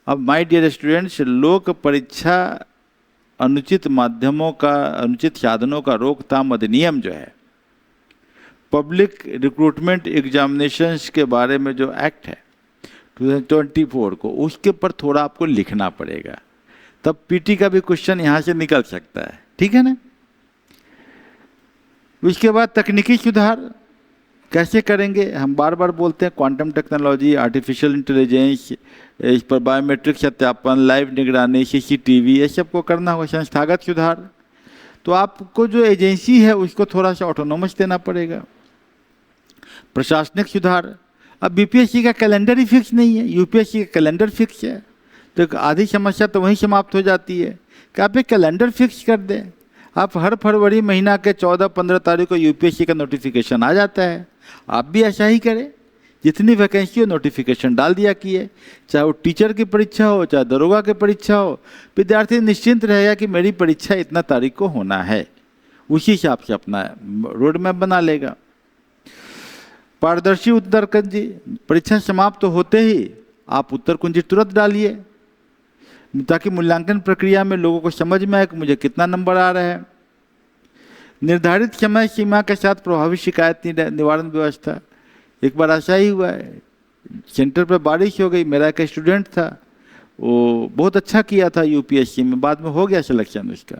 अब माय डियर स्टूडेंट्स, लोक परीक्षा अनुचित माध्यमों का, अनुचित साधनों का रोकथाम अधिनियम जो है, पब्लिक रिक्रूटमेंट एग्जामिनेशंस के बारे में जो एक्ट है 2024 को, उसके पर थोड़ा आपको लिखना पड़ेगा, तब पीटी का भी क्वेश्चन यहाँ से निकल सकता है। ठीक है ना। उसके बाद तकनीकी सुधार कैसे करेंगे, हम बार बार बोलते हैं क्वांटम टेक्नोलॉजी, आर्टिफिशियल इंटेलिजेंस, इस पर बायोमेट्रिक सत्यापन, लाइव निगरानी, सीसीटीवी, ये सब को करना होगा। संस्थागत सुधार, तो आपको जो एजेंसी है उसको थोड़ा सा ऑटोनोमस देना पड़ेगा। प्रशासनिक सुधार, अब बीपीएससी का कैलेंडर ही फिक्स नहीं है, यूपीएससी का कैलेंडर फिक्स है, तो आधी समस्या तो वहीं समाप्त हो जाती है कि आप एक कैलेंडर फिक्स कर दें। आप हर फरवरी महीना के 14-15 तारीख को यूपीएससी का नोटिफिकेशन आ जाता है, आप भी ऐसा ही करें। जितनी वैकेंसी हो नोटिफिकेशन डाल दिया किए, चाहे वो टीचर की परीक्षा हो चाहे दरोगा की परीक्षा हो, विद्यार्थी निश्चिंत रहेगा कि मेरी परीक्षा इतना तारीख को होना है, उसी हिसाब से अपना रोड मैप बना लेगा। पारदर्शी उत्तर कुंजी, परीक्षा समाप्त तो होते ही आप उत्तर कुंजी तुरंत डालिए, ताकि मूल्यांकन प्रक्रिया में लोगों को समझ में आए कि मुझे कितना नंबर आ रहा है। निर्धारित समय सीमा के साथ प्रभावी शिकायत निवारण व्यवस्था। एक बार ऐसा ही हुआ है, सेंटर पर बारिश हो गई, मेरा एक स्टूडेंट था, वो बहुत अच्छा किया था यूपीएससी में, बाद में हो गया सिलेक्शन उसका।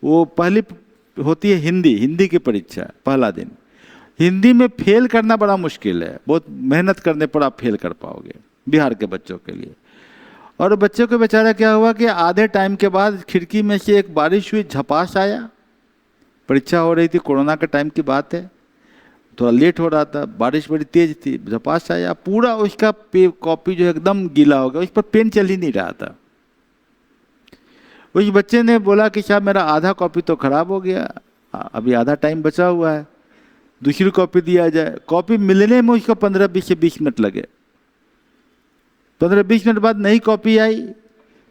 वो पहली होती है हिंदी की परीक्षा, पहला दिन हिंदी में फेल करना बड़ा मुश्किल है, बहुत मेहनत करने पर आप फेल कर पाओगे बिहार के बच्चों के लिए। और बच्चों को बेचारा क्या हुआ कि आधे टाइम के बाद खिड़की में से एक बारिश हुई, झपास आया, परीक्षा हो रही थी, कोरोना का टाइम की बात है, थोड़ा लेट हो रहा था, बारिश बड़ी तेज थी, झपास आया, पूरा उसका कॉपी जो एकदम गीला हो गया, उस पर पेन चल ही नहीं रहा था। उस बच्चे ने बोला कि साहब मेरा आधा कॉपी तो खराब हो गया, अभी आधा टाइम बचा हुआ है, दूसरी कॉपी दिया जाए। कॉपी मिलने में उसको 15 से 20 मिनट लगे। 15-20 मिनट बाद नई कॉपी आई,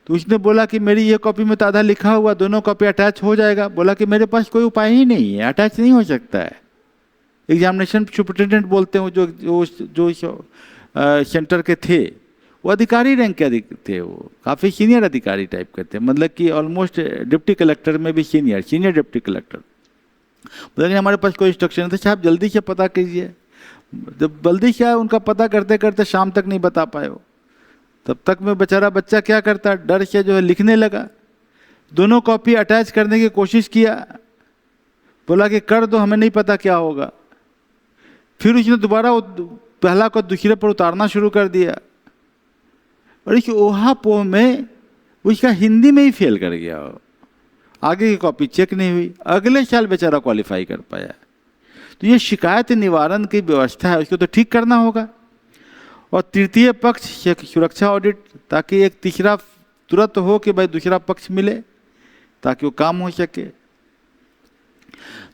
तो उसने बोला कि मेरी ये कॉपी में तो आधा लिखा हुआ, दोनों कॉपी अटैच हो जाएगा। बोला कि मेरे पास कोई उपाय ही नहीं है, अटैच नहीं हो सकता है। एग्जामिनेशन सुपरिटेंडेंट बोलते हैं जो सेंटर के थे, वो अधिकारी रैंक के थे, वो काफ़ी सीनियर अधिकारी टाइप के थे, मतलब कि ऑलमोस्ट डिप्टी कलेक्टर में भी सीनियर डिप्टी कलेक्टर। बोले हमारे पास कोई इंस्ट्रक्शन नहीं था। साहब जल्दी से पता कीजिए। जब जल्दी से उनका पता करते करते शाम तक नहीं बता पाए हो, तब तक में बेचारा बच्चा क्या करता, डर से जो है लिखने लगा। दोनों कॉपी अटैच करने की कोशिश किया, बोला कि कर दो, हमें नहीं पता क्या होगा। फिर उसने दोबारा पहला को दूसरे पर उतारना शुरू कर दिया, और इस ओहापोह में उसका हिंदी में ही फेल कर गया, आगे की कॉपी चेक नहीं हुई। अगले साल बेचारा क्वालिफाई कर पाया। तो ये शिकायत निवारण की व्यवस्था है, उसको तो ठीक करना होगा। और तृतीय पक्ष सुरक्षा ऑडिट, ताकि एक तीसरा तुरंत हो कि भाई दूसरा पक्ष मिले, ताकि वो काम हो सके।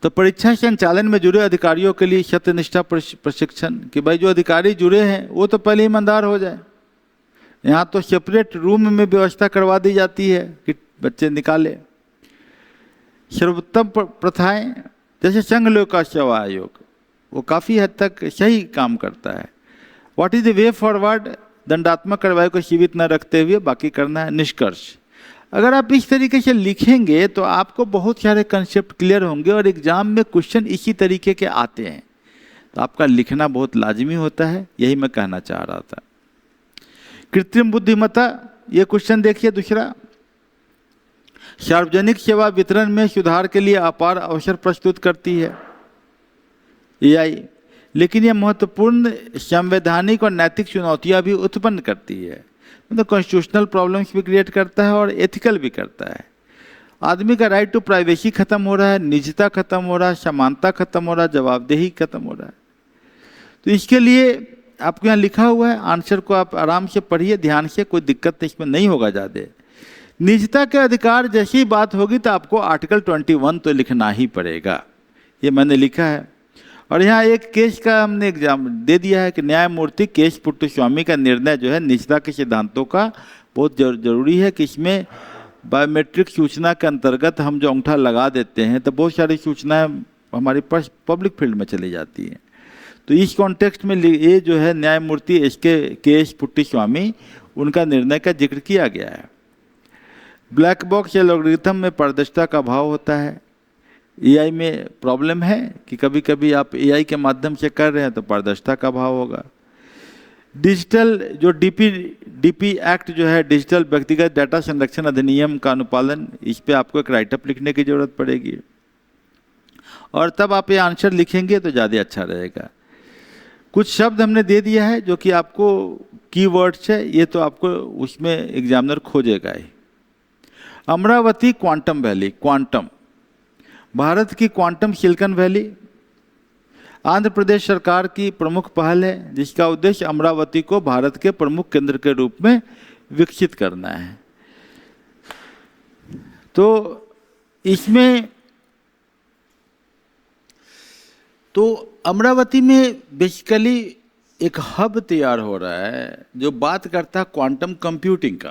तो परीक्षा संचालन में जुड़े अधिकारियों के लिए सत्यनिष्ठा प्रशिक्षण, कि भाई जो अधिकारी जुड़े हैं वो तो पहले ईमानदार हो जाए। यहाँ तो सेपरेट रूम में व्यवस्था करवा दी जाती है कि बच्चे निकाले। सर्वोत्तम प्रथाएं, जैसे संघ लोक सेवा आयोग, वो काफ़ी हद तक सही काम करता है। What is the way forward, दंडात्मक कार्रवाई को सीमित न रखते हुए बाकी करना है। निष्कर्ष, अगर आप इस तरीके से लिखेंगे तो आपको बहुत सारे कंसेप्ट क्लियर होंगे, और एग्जाम में क्वेश्चन इसी तरीके के आते हैं, तो आपका लिखना बहुत लाजमी होता है। यही मैं कहना चाह रहा था। कृत्रिम बुद्धिमत्ता, ये क्वेश्चन देखिए दूसरा। सार्वजनिक सेवा वितरण में सुधार के लिए अपार अवसर प्रस्तुत करती है एआई, लेकिन यह महत्वपूर्ण संवैधानिक और नैतिक चुनौतियां भी उत्पन्न करती है। मतलब कॉन्स्टिट्यूशनल प्रॉब्लम्स भी क्रिएट करता है और एथिकल भी करता है। आदमी का राइट टू प्राइवेसी खत्म हो रहा है, निजता खत्म हो रहा है, समानता खत्म हो रहा है, जवाबदेही खत्म हो रहा है। तो इसके लिए आपको यहाँ लिखा हुआ है, आंसर को आप आराम से पढ़िए, ध्यान से, कोई दिक्कत इसमें नहीं होगा ज़्यादा। निजता के अधिकार जैसी बात होगी तो आपको आर्टिकल 21 तो लिखना ही पड़ेगा, ये मैंने लिखा है। और यहाँ एक केस का हमने एग्जाम दे दिया है कि न्यायमूर्ति केश पुट्टस्वामी का निर्णय जो है निजता के सिद्धांतों का बहुत जरूरी है, कि इसमें बायोमेट्रिक सूचना के अंतर्गत हम जो अंगूठा लगा देते हैं तो बहुत सारी सूचनाएं हमारी पास पब्लिक फील्ड में चली जाती हैं। तो इस कॉन्टेक्स्ट में ये जो है न्यायमूर्ति केश पुट्टस्वामी, उनका निर्णय का जिक्र किया गया है। ब्लैक बॉक्स या एल्गोरिथम में पारदर्शिता का अभाव होता है। एआई में प्रॉब्लम है कि कभी कभी आप एआई के माध्यम से कर रहे हैं तो पारदर्शिता का अभाव होगा। डिजिटल जो डीपी एक्ट जो है, डिजिटल व्यक्तिगत डाटा संरक्षण अधिनियम का अनुपालन, इस पे आपको एक राइटअप लिखने की जरूरत पड़ेगी, और तब आप ये आंसर लिखेंगे तो ज़्यादा अच्छा रहेगा। कुछ शब्द हमने दे दिया है जो कि आपको कीवर्ड्स है, ये तो आपको उसमें एग्जामिनर खोजेगा ही। Amaravati quantum valley, quantum Bharat की quantum silicon valley Andhra Pradesh सरकार की प्रमुख पहल है, जिसका उद्देश्य अमरावती को भारत के प्रमुख केंद्र के रूप में विकसित करना है। तो इसमें तो अमरावती में बेसिकली एक हब तैयार हो रहा है जो बात करता है क्वांटम कंप्यूटिंग का।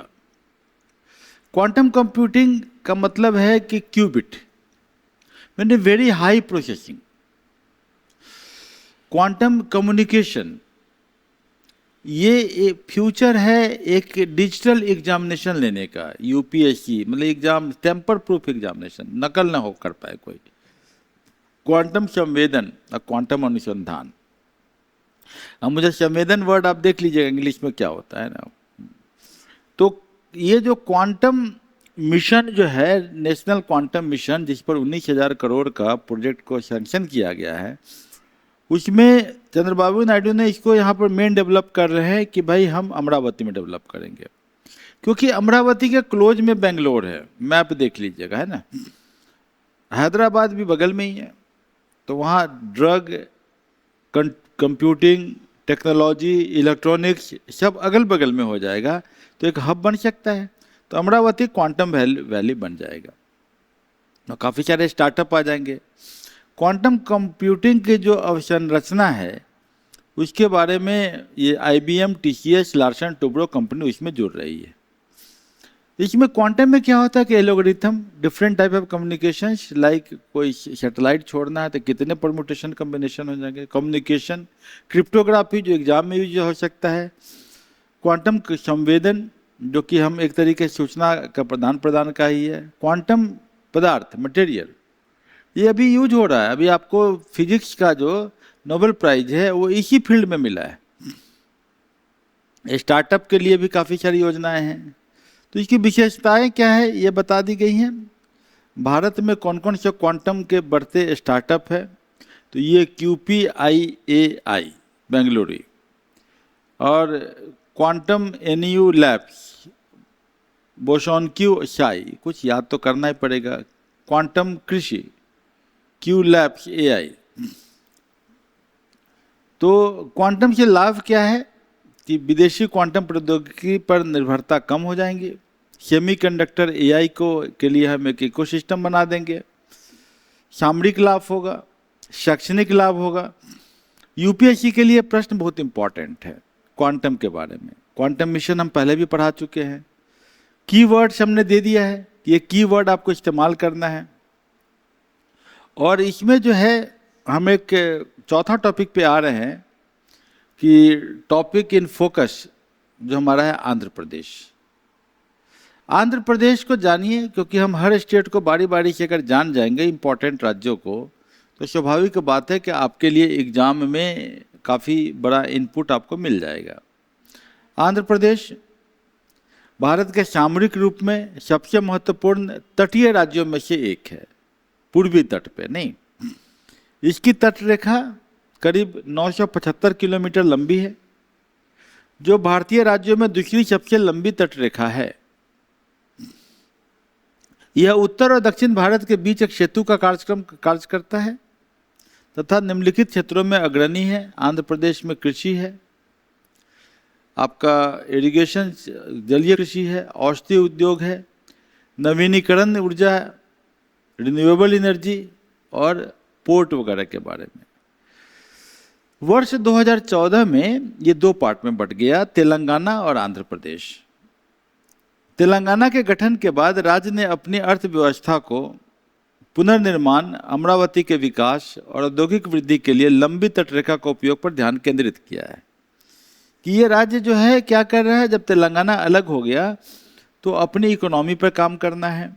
क्वांटम कंप्यूटिंग का मतलब है कि क्यूबिट मैंने very high processing, quantum communication, ये फ्यूचर है एक डिजिटल एग्जामिनेशन लेने का, यूपीएससी मतलब एग्जाम टेम्पर प्रूफ एग्जामिनेशन, नकल ना हो कर पाए कोई। क्वांटम संवेदन और क्वांटम अनुसंधान। अब मुझे संवेदन वर्ड आप देख लीजिएगा इंग्लिश में क्या होता है ना। तो ये जो क्वांटम मिशन जो है, नेशनल क्वांटम मिशन, जिस पर 19,000 करोड़ का प्रोजेक्ट को सैंक्शन किया गया है, उसमें चंद्रबाबू नायडू ने इसको यहाँ पर मेन डेवलप कर रहे हैं कि भाई हम अमरावती में डेवलप करेंगे, क्योंकि अमरावती के क्लोज में बेंगलोर है, मैप देख लीजिएगा है ना, हैदराबाद भी बगल में ही है। तो वहाँ ड्रग, कंप्यूटिंग, टेक्नोलॉजी, इलेक्ट्रॉनिक्स सब अगल बगल में हो जाएगा, तो एक हब बन सकता है। तो अमरावती क्वांटम वैली बन जाएगा, तो काफ़ी सारे स्टार्टअप आ जाएंगे। क्वांटम कंप्यूटिंग की जो अवसंरचना है उसके बारे में ये IBM, TCS, Larsen Toubro company उसमें जुड़ रही है। इसमें क्वांटम में क्या होता है कि algorithm, different type of communications, like कोई सैटेलाइट छोड़ना है तो कितने परम्यूटेशन कम्बिनेशन हो जाएंगे, कम्युनिकेशन, क्रिप्टोग्राफी जो एग्जाम में यूज हो सकता है, क्वांटम संवेदन जो कि हम एक तरीके से सूचना का प्रदान का ही है, क्वांटम पदार्थ, मटेरियल, ये अभी यूज हो रहा है। अभी आपको फिजिक्स का जो नोबेल प्राइज है वो इसी फील्ड में मिला है। स्टार्टअप के लिए भी काफ़ी सारी योजनाएं हैं। तो इसकी विशेषताएं क्या है ये बता दी गई हैं। भारत में कौन कौन से क्वांटम के बढ़ते स्टार्टअप है, तो ये QPIAI बेंगलुरु, और क्वांटम NU लैब्स, बोसोनक्यू शाई, कुछ याद तो करना ही पड़ेगा, क्वांटम कृषि, Q लैब्स AI। तो क्वांटम से लाभ क्या है कि विदेशी क्वांटम प्रौद्योगिकी पर निर्भरता कम हो जाएंगी, सेमीकंडक्टर AI के लिए हम एक इकोसिस्टम बना देंगे, सामरिक लाभ होगा, शैक्षणिक लाभ होगा। यूपीएससी के लिए प्रश्न बहुत इंपॉर्टेंट है क्वांटम के बारे में। क्वांटम मिशन हम पहले भी पढ़ा चुके हैं। कीवर्ड्स हमने दे दिया है, ये कीवर्ड आपको इस्तेमाल करना है। और इसमें जो है हम एक चौथा टॉपिक पे आ रहे हैं कि टॉपिक इन फोकस जो हमारा है आंध्र प्रदेश। आंध्र प्रदेश को जानिए, क्योंकि हम हर स्टेट को बारी बारी से अगर जान जाएंगे इंपॉर्टेंट राज्यों को, तो स्वाभाविक बात है कि आपके लिए एग्जाम में काफ़ी बड़ा इनपुट आपको मिल जाएगा। आंध्र प्रदेश भारत के सामरिक रूप में सबसे महत्वपूर्ण तटीय राज्यों में से एक है, पूर्वी तट पे नहीं। इसकी तट रेखा करीब 975 किलोमीटर लंबी है, जो भारतीय राज्यों में दूसरी सबसे लंबी तट रेखा है। यह उत्तर और दक्षिण भारत के बीच एक सेतु का कार्य करता है तथा निम्नलिखित क्षेत्रों में अग्रणी है। आंध्र प्रदेश में कृषि है, आपका इरिगेशन, जलीय कृषि है, औषधि उद्योग है, नवीनीकरण ऊर्जा, रिन्यूएबल एनर्जी और पोर्ट वगैरह के बारे में। वर्ष 2014 में ये दो पार्ट में बंट गया, तेलंगाना और आंध्र प्रदेश। तेलंगाना के गठन के बाद राज्य ने अपनी अर्थव्यवस्था को पुनर्निर्माण, अमरावती के विकास और औद्योगिक वृद्धि के लिए लंबी तटरेखा का उपयोग पर ध्यान केंद्रित किया है। कि ये राज्य जो है क्या कर रहा है, जब तेलंगाना अलग हो गया तो अपनी इकोनॉमी पर काम करना है,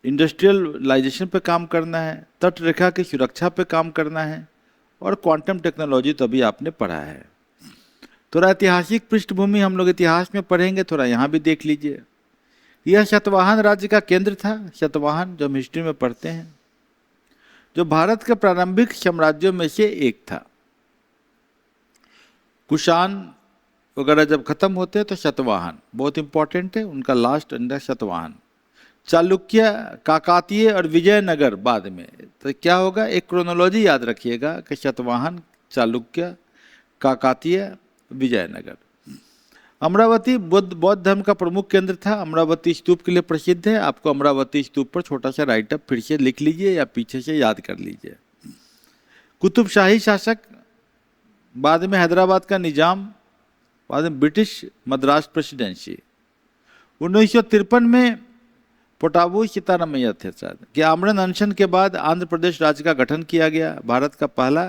इंडस्ट्रियलाइजेशन पे काम करना है, तट रेखा की सुरक्षा पे काम करना है, और क्वांटम टेक्नोलॉजी तो अभी आपने पढ़ा है। थोड़ा ऐतिहासिक पृष्ठभूमि हम लोग इतिहास में पढ़ेंगे, थोड़ा यहाँ भी देख लीजिए। यह शतवाहन राज्य का केंद्र था। शतवाहन जो हम हिस्ट्री में पढ़ते हैं, जो भारत के प्रारंभिक साम्राज्यों में से एक था। कुषाण वगैरह जब खत्म होते हैं तो शतवाहन बहुत इंपॉर्टेंट है, उनका लास्ट अंडर शतवाहन। चालुक्य, काकातीय और विजयनगर बाद में। तो क्या होगा, एक क्रोनोलॉजी याद रखिएगा कि शतवाहन, चालुक्य, काकातीय, विजयनगर। अमरावती बौद्ध धर्म का प्रमुख केंद्र था। अमरावती स्तूप के लिए प्रसिद्ध है। आपको अमरावती स्तूप पर छोटा सा राइटअप फिर से लिख लीजिए या पीछे से याद कर लीजिए। कुतुबशाही शासक, बाद में हैदराबाद का निजाम, बाद में ब्रिटिश मद्रास प्रेसिडेंसी। 1953 में पोटाबू सीतारामैया थे शायद कि आमरण अनशन के बाद आंध्र प्रदेश राज्य का गठन किया गया, भारत का पहला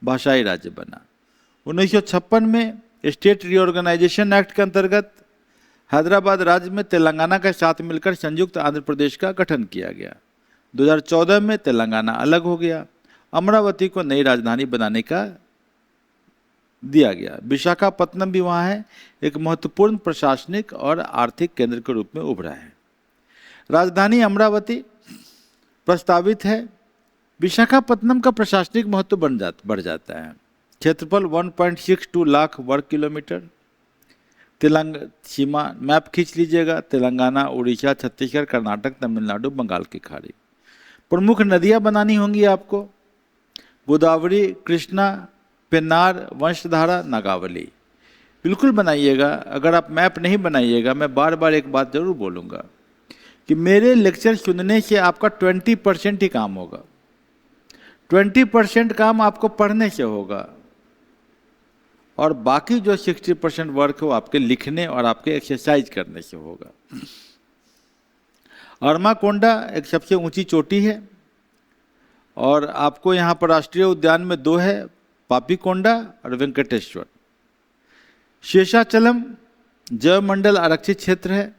भाषाई राज्य बना। 1956 में स्टेट रीऑर्गेनाइजेशन एक्ट के अंतर्गत हैदराबाद राज्य में तेलंगाना के साथ मिलकर संयुक्त आंध्र प्रदेश का गठन किया गया। 2014 में तेलंगाना अलग हो गया, अमरावती को नई राजधानी बनाने का दिया गया। विशाखापत्तनम भी वहाँ है, एक महत्वपूर्ण प्रशासनिक और आर्थिक केंद्र के रूप में उभरा है। राजधानी अमरावती प्रस्तावित है। विशाखापत्तनम का प्रशासनिक महत्व बढ़ जाता है। क्षेत्रफल 1.62 लाख वर्ग किलोमीटर। सीमा मैप खींच लीजिएगा, तेलंगाना, उड़ीसा, छत्तीसगढ़, कर्नाटक, तमिलनाडु, बंगाल की खाड़ी। प्रमुख नदियां बनानी होंगी आपको, गोदावरी, कृष्णा, पेन्नार, वंशधारा, नागावली। बिल्कुल बनाइएगा। अगर आप मैप नहीं बनाइएगा, मैं बार बार एक बात जरूर बोलूँगा कि मेरे लेक्चर सुनने से आपका 20% ही काम होगा। 20% काम आपको पढ़ने से होगा और बाकी जो 60% वर्क हो आपके लिखने और आपके एक्सरसाइज करने से होगा। अरमाकोंडा एक सबसे ऊंची चोटी है और आपको यहाँ पर राष्ट्रीय उद्यान में 2 है, पापीकोंडा और वेंकटेश्वर। शेषाचलम जैवमंडल आरक्षित क्षेत्र है।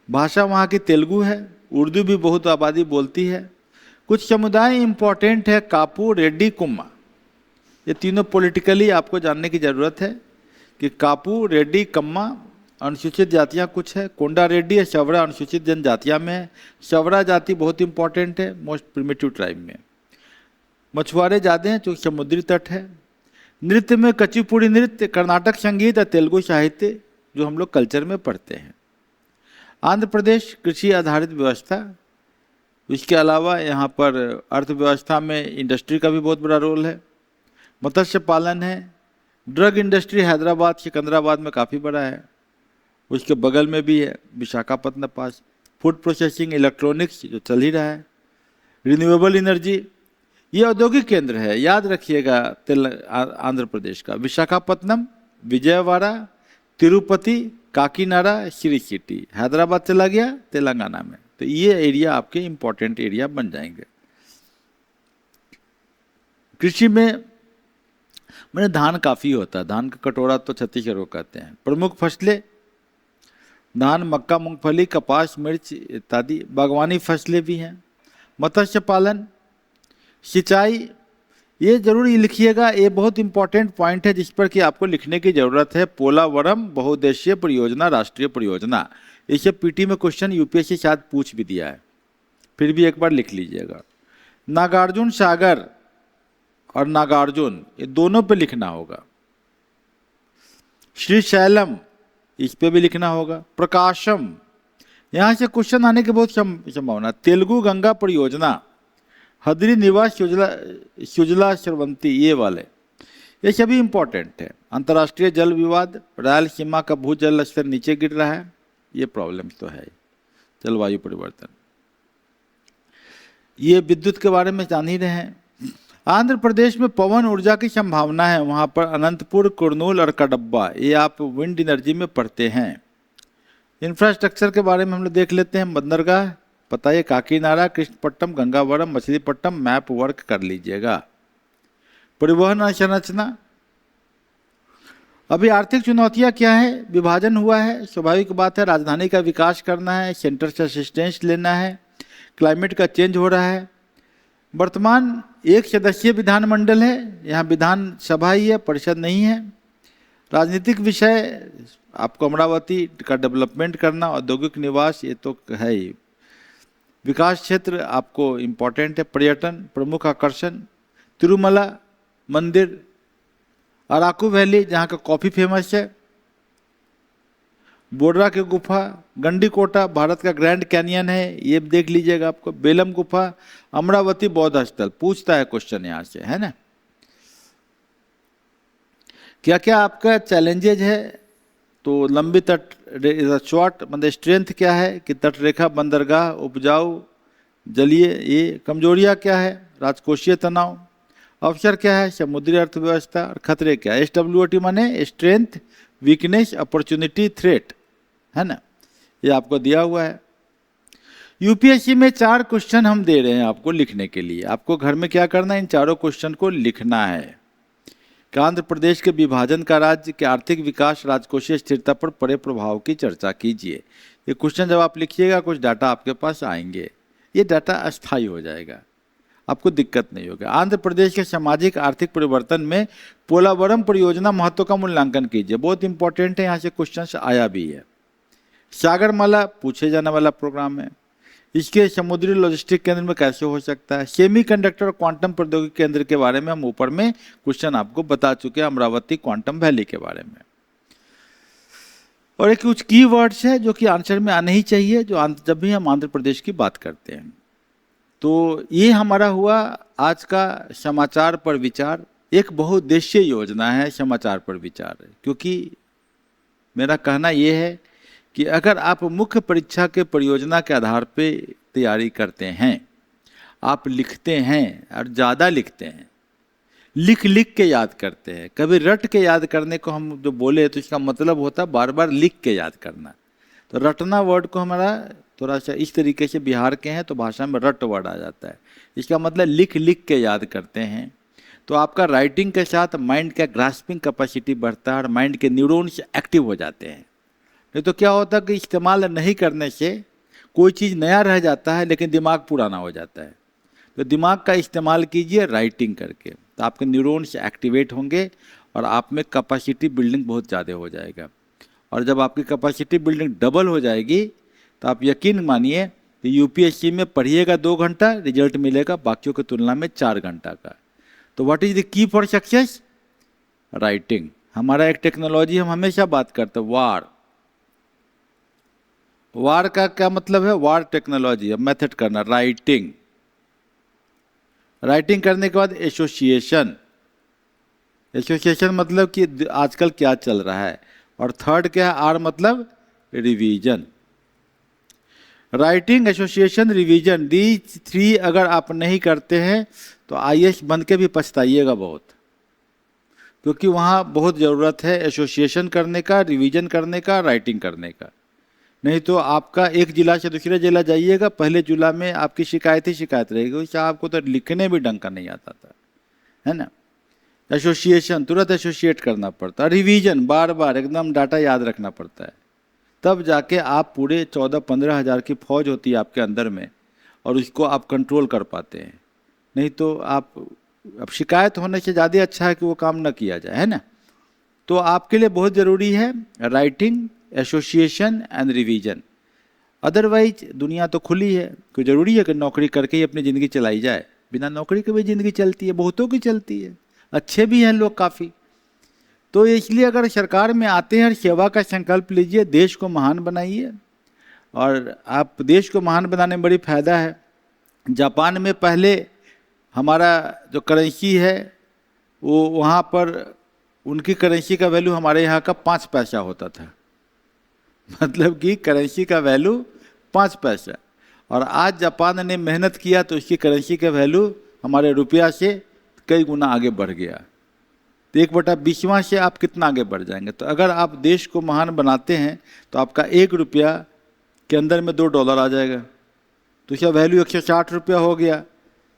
भाषा वहाँ की तेलुगु है, उर्दू भी बहुत आबादी बोलती है। कुछ समुदाय इम्पोर्टेंट है, कापू, रेड्डी, कुम्मा। ये तीनों पॉलिटिकली आपको जानने की ज़रूरत है कि कापू, रेड्डी, कम्मा अनुसूचित जातियाँ कुछ है। कोंडा रेड्डी है, शवरा अनुसूचित जनजातियाँ में है। शवरा जाति बहुत इंपॉर्टेंट है, मोस्ट प्रिमिटिव ट्राइब में। मछुआरे ज़्यादा हैं क्योंकि समुद्री तट है। नृत्य में कचिपुड़ी नृत्य, कर्नाटक संगीत और तेलुगु साहित्य जो हम लोग कल्चर में पढ़ते हैं। आंध्र प्रदेश कृषि आधारित व्यवस्था, इसके अलावा यहाँ पर अर्थव्यवस्था में इंडस्ट्री का भी बहुत बड़ा रोल है। मत्स्य पालन है। ड्रग इंडस्ट्री हैदराबाद, सिकंदराबाद में काफ़ी बड़ा है। उसके बगल में भी है विशाखापत्तनम पास। फूड प्रोसेसिंग, इलेक्ट्रॉनिक्स जो चल ही रहा है। रिन्यूएबल एनर्जी, ये औद्योगिक केंद्र है, याद रखिएगा आंध्र प्रदेश का। विशाखापत्तनम, विजयवाड़ा, तिरुपति, काकीनाडा, श्री सिटी। हैदराबाद चला गया तेलंगाना में, तो ये एरिया आपके इंपॉर्टेंट एरिया बन जाएंगे। कृषि में मैंने धान काफ़ी होता है, धान का कटोरा तो छत्तीसगढ़ को कहते हैं। प्रमुख फसलें धान, मक्का, मूंगफली, कपास, मिर्च इत्यादि। बागवानी फसलें भी हैं। मत्स्य पालन, सिंचाई, ये जरूर लिखिएगा, ये बहुत इंपॉर्टेंट पॉइंट है जिस पर कि आपको लिखने की ज़रूरत है। पोलावरम बहुउद्देशीय परियोजना, राष्ट्रीय परियोजना। इसे पीटी में क्वेश्चन यूपीएससी शायद पूछ भी दिया है, फिर भी एक बार लिख लीजिएगा। नागार्जुन सागर और नागार्जुन, ये दोनों पे लिखना होगा। श्रीशैलम, इस पे भी लिखना होगा। प्रकाशम, यहाँ से क्वेश्चन आने की बहुत संभावना। तेलुगु गंगा परियोजना, हदरी निवास सुजला श्रवंती, ये वाले, ये सभी इंपॉर्टेंट है। अंतर्राष्ट्रीय जल विवाद, रायलसीमा का भूजल स्तर नीचे गिर रहा है, ये प्रॉब्लम तो है। जलवायु परिवर्तन, ये विद्युत के बारे में जान ही रहे हैं। आंध्र प्रदेश में पवन ऊर्जा की संभावना है। वहाँ पर अनंतपुर, कुर्नूल और कडब्बा, ये आप विंड एनर्जी में पढ़ते हैं। इंफ्रास्ट्रक्चर के बारे में हम लोग देख लेते हैं। बंदरगाह पता है, काकीनाडा, कृष्णपट्टनम, गंगावरम, मछलीपट्टनम, मैप वर्क कर लीजिएगा। परिवहन संरचना, अभी आर्थिक चुनौतियां क्या है? विभाजन हुआ है, स्वाभाविक बात है। राजधानी का विकास करना है, सेंटर से असिस्टेंस लेना है, क्लाइमेट का चेंज हो रहा है। वर्तमान 1 सदस्यीय विधानमंडल है, यहाँ विधानसभा ही है, परिषद नहीं है। राजनीतिक विषय आपको अमरावती का डेवलपमेंट करना, औद्योगिक निवास, ये तो है ही। विकास क्षेत्र आपको इम्पोर्टेंट है। पर्यटन प्रमुख आकर्षण, तिरुमला मंदिर, अराकू वैली जहाँ का कॉफ़ी फेमस है, बोडरा के गुफा, गंडीकोटा भारत का ग्रैंड कैनियन है, ये देख लीजिएगा आपको। बेलम गुफा, अमरावती बौद्ध स्थल, पूछता है क्वेश्चन यहाँ से, है ना। क्या क्या आपका चैलेंजेज है? तो लंबी तट, शॉर्ट मतलब स्ट्रेंथ क्या है कि तटरेखा, बंदरगाह, उपजाऊ, जलीय, ये कमजोरियाँ क्या है? राजकोषीय तनाव, अवसर क्या है? समुद्री अर्थव्यवस्था। और खतरे क्या है? SWOT माने स्ट्रेंथ, वीकनेस, अपॉर्चुनिटी, थ्रेट, है ना? ये आपको दिया हुआ है। यूपीएससी में 4 क्वेश्चन हम दे रहे हैं आपको लिखने के लिए। आपको घर में क्या करना है? इन चारों क्वेश्चन को लिखना है कि आंध्र प्रदेश के विभाजन का राज्य के आर्थिक विकास, राजकोषीय स्थिरता पर पड़े प्रभाव की चर्चा कीजिए। ये क्वेश्चन जब आप लिखिएगा कुछ डाटा आपके पास आएंगे, ये डाटा अस्थायी हो जाएगा, आपको दिक्कत नहीं होगा। आंध्र प्रदेश के सामाजिक आर्थिक परिवर्तन में पोलावरम परियोजना महत्व का मूल्यांकन कीजिए। बहुत इंपॉर्टेंट है, यहाँ से क्वेश्चन आया भी है। सागरमाला पूछे जाने वाला प्रोग्राम है। इसके समुद्री लॉजिस्टिक केंद्र में कैसे हो सकता है? सेमीकंडक्टर और क्वांटम प्रौद्योगिकी केंद्र के बारे में हम ऊपर में क्वेश्चन आपको बता चुके हैं, अमरावती क्वांटम वैली के बारे में। और एक कुछ कीवर्ड्स है जो कि आंसर में आने ही चाहिए जब भी हम आंध्र प्रदेश की बात करते हैं। तो ये हमारा हुआ आज का समाचार पर विचार। एक बहुउद्देशीय योजना है समाचार पर विचार, क्योंकि मेरा कहना यह है कि अगर आप मुख्य परीक्षा के परियोजना के आधार पे तैयारी करते हैं, आप लिखते हैं और ज़्यादा लिखते हैं, लिख लिख के याद करते हैं। कभी रट के याद करने को हम जो बोले तो इसका मतलब होता है बार बार लिख के याद करना। तो रटना वर्ड को हमारा थोड़ा सा इस तरीके से, बिहार के हैं तो भाषा में रट वर्ड आ जाता है। इसका मतलब लिख लिख के याद करते हैं तो आपका राइटिंग के साथ माइंड का ग्रास्पिंग कैपेसिटी बढ़ता है और माइंड के न्यूरॉन्स एक्टिव हो जाते हैं। नहीं तो क्या होता है कि इस्तेमाल नहीं करने से कोई चीज़ नया रह जाता है लेकिन दिमाग पुराना हो जाता है। तो दिमाग का इस्तेमाल कीजिए राइटिंग करके, तो आपके न्यूरॉन्स एक्टिवेट होंगे और आप में कैपेसिटी बिल्डिंग बहुत ज़्यादा हो जाएगा। और जब आपकी कैपेसिटी बिल्डिंग डबल हो जाएगी तो आप यकीन मानिए कि यूपीएससी में पढ़िएगा 2 घंटा, रिजल्ट मिलेगा बाकियों की तुलना में 4 घंटा का। तो what is the key for success? Writing. हमारा एक टेक्नोलॉजी हम हमेशा बात करते हैं, वार। वार का क्या मतलब है? वार टेक्नोलॉजी, अब मेथड करना, राइटिंग। राइटिंग करने के बाद एसोसिएशन। एसोसिएशन मतलब कि आजकल क्या चल रहा है। और थर्ड क्या है? आर मतलब रिवीजन। राइटिंग, एसोसिएशन, रिवीजन, दी 3 अगर आप नहीं करते हैं तो आईएएस बन के भी पछताइएगा बहुत, क्योंकि वहाँ बहुत ज़रूरत है एसोसिएशन करने का, रिवीजन करने का, राइटिंग करने का। नहीं तो आपका एक जिला से दूसरे जिला जाइएगा, पहले जिला में आपकी शिकायत ही शिकायत रहेगी, उससे आपको तो लिखने भी ढंग का नहीं आता था, है ना। एसोसिएशन, तुरंत एसोसिएट करना पड़ता है। रिवीजन, बार बार एकदम डाटा याद रखना पड़ता है, तब जाके आप पूरे 14-15 हज़ार की फौज होती है आपके अंदर में और उसको आप कंट्रोल कर पाते हैं। नहीं तो अब शिकायत होने से ज़्यादा अच्छा है कि वो काम न किया जाए, है ना। तो आपके लिए बहुत ज़रूरी है writing, association and revision. Otherwise दुनिया तो खुली है, कोई ज़रूरी है कि नौकरी करके ही अपनी ज़िंदगी चलाई जाए। बिना नौकरी के भी ज़िंदगी चलती है, बहुतों की चलती है, अच्छे भी हैं लोग काफ़ी। तो इसलिए अगर सरकार में आते हैं और सेवा का संकल्प लीजिए, देश को महान बनाइए। और आप देश को महान बनाने में बड़ी फ़ायदा है। जापान में पहले हमारा जो करेंसी है वो वहाँ पर उनकी करेंसी का वैल्यू हमारे यहाँ का 5 पैसा होता था, मतलब कि करेंसी का वैल्यू 5 पैसा। और आज जापान ने मेहनत किया तो उसकी करेंसी का वैल्यू हमारे रुपया से कई गुना आगे बढ़ गया। तो 1/20 से आप कितना आगे बढ़ जाएंगे। तो अगर आप देश को महान बनाते हैं तो आपका 1 रुपया के अंदर में $2 आ जाएगा, तो इसका वैल्यू 160 रुपया हो गया।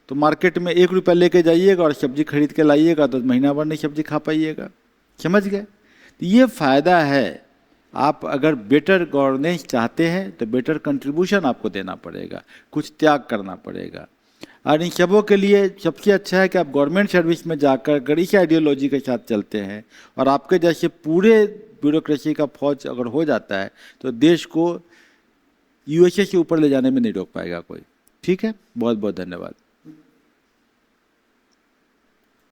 तो मार्केट में 1 रुपया लेके जाइएगा और सब्जी खरीद के लाइएगा तो महीना भर नहीं सब्जी खा पाइएगा, समझ गए। तो ये फ़ायदा है। आप अगर बेटर गवर्नेंस चाहते हैं तो बेटर कंट्रीब्यूशन आपको देना पड़ेगा, कुछ त्याग करना पड़ेगा। और इन सबों के लिए सबसे अच्छा है कि आप गवर्नमेंट सर्विस में जाकर गरीब आइडियोलॉजी के साथ चलते हैं और आपके जैसे पूरे ब्यूरोक्रेसी का फौज अगर हो जाता है तो देश को यूएसए से ऊपर ले जाने में नहीं रोक पाएगा कोई। ठीक है, बहुत बहुत धन्यवाद।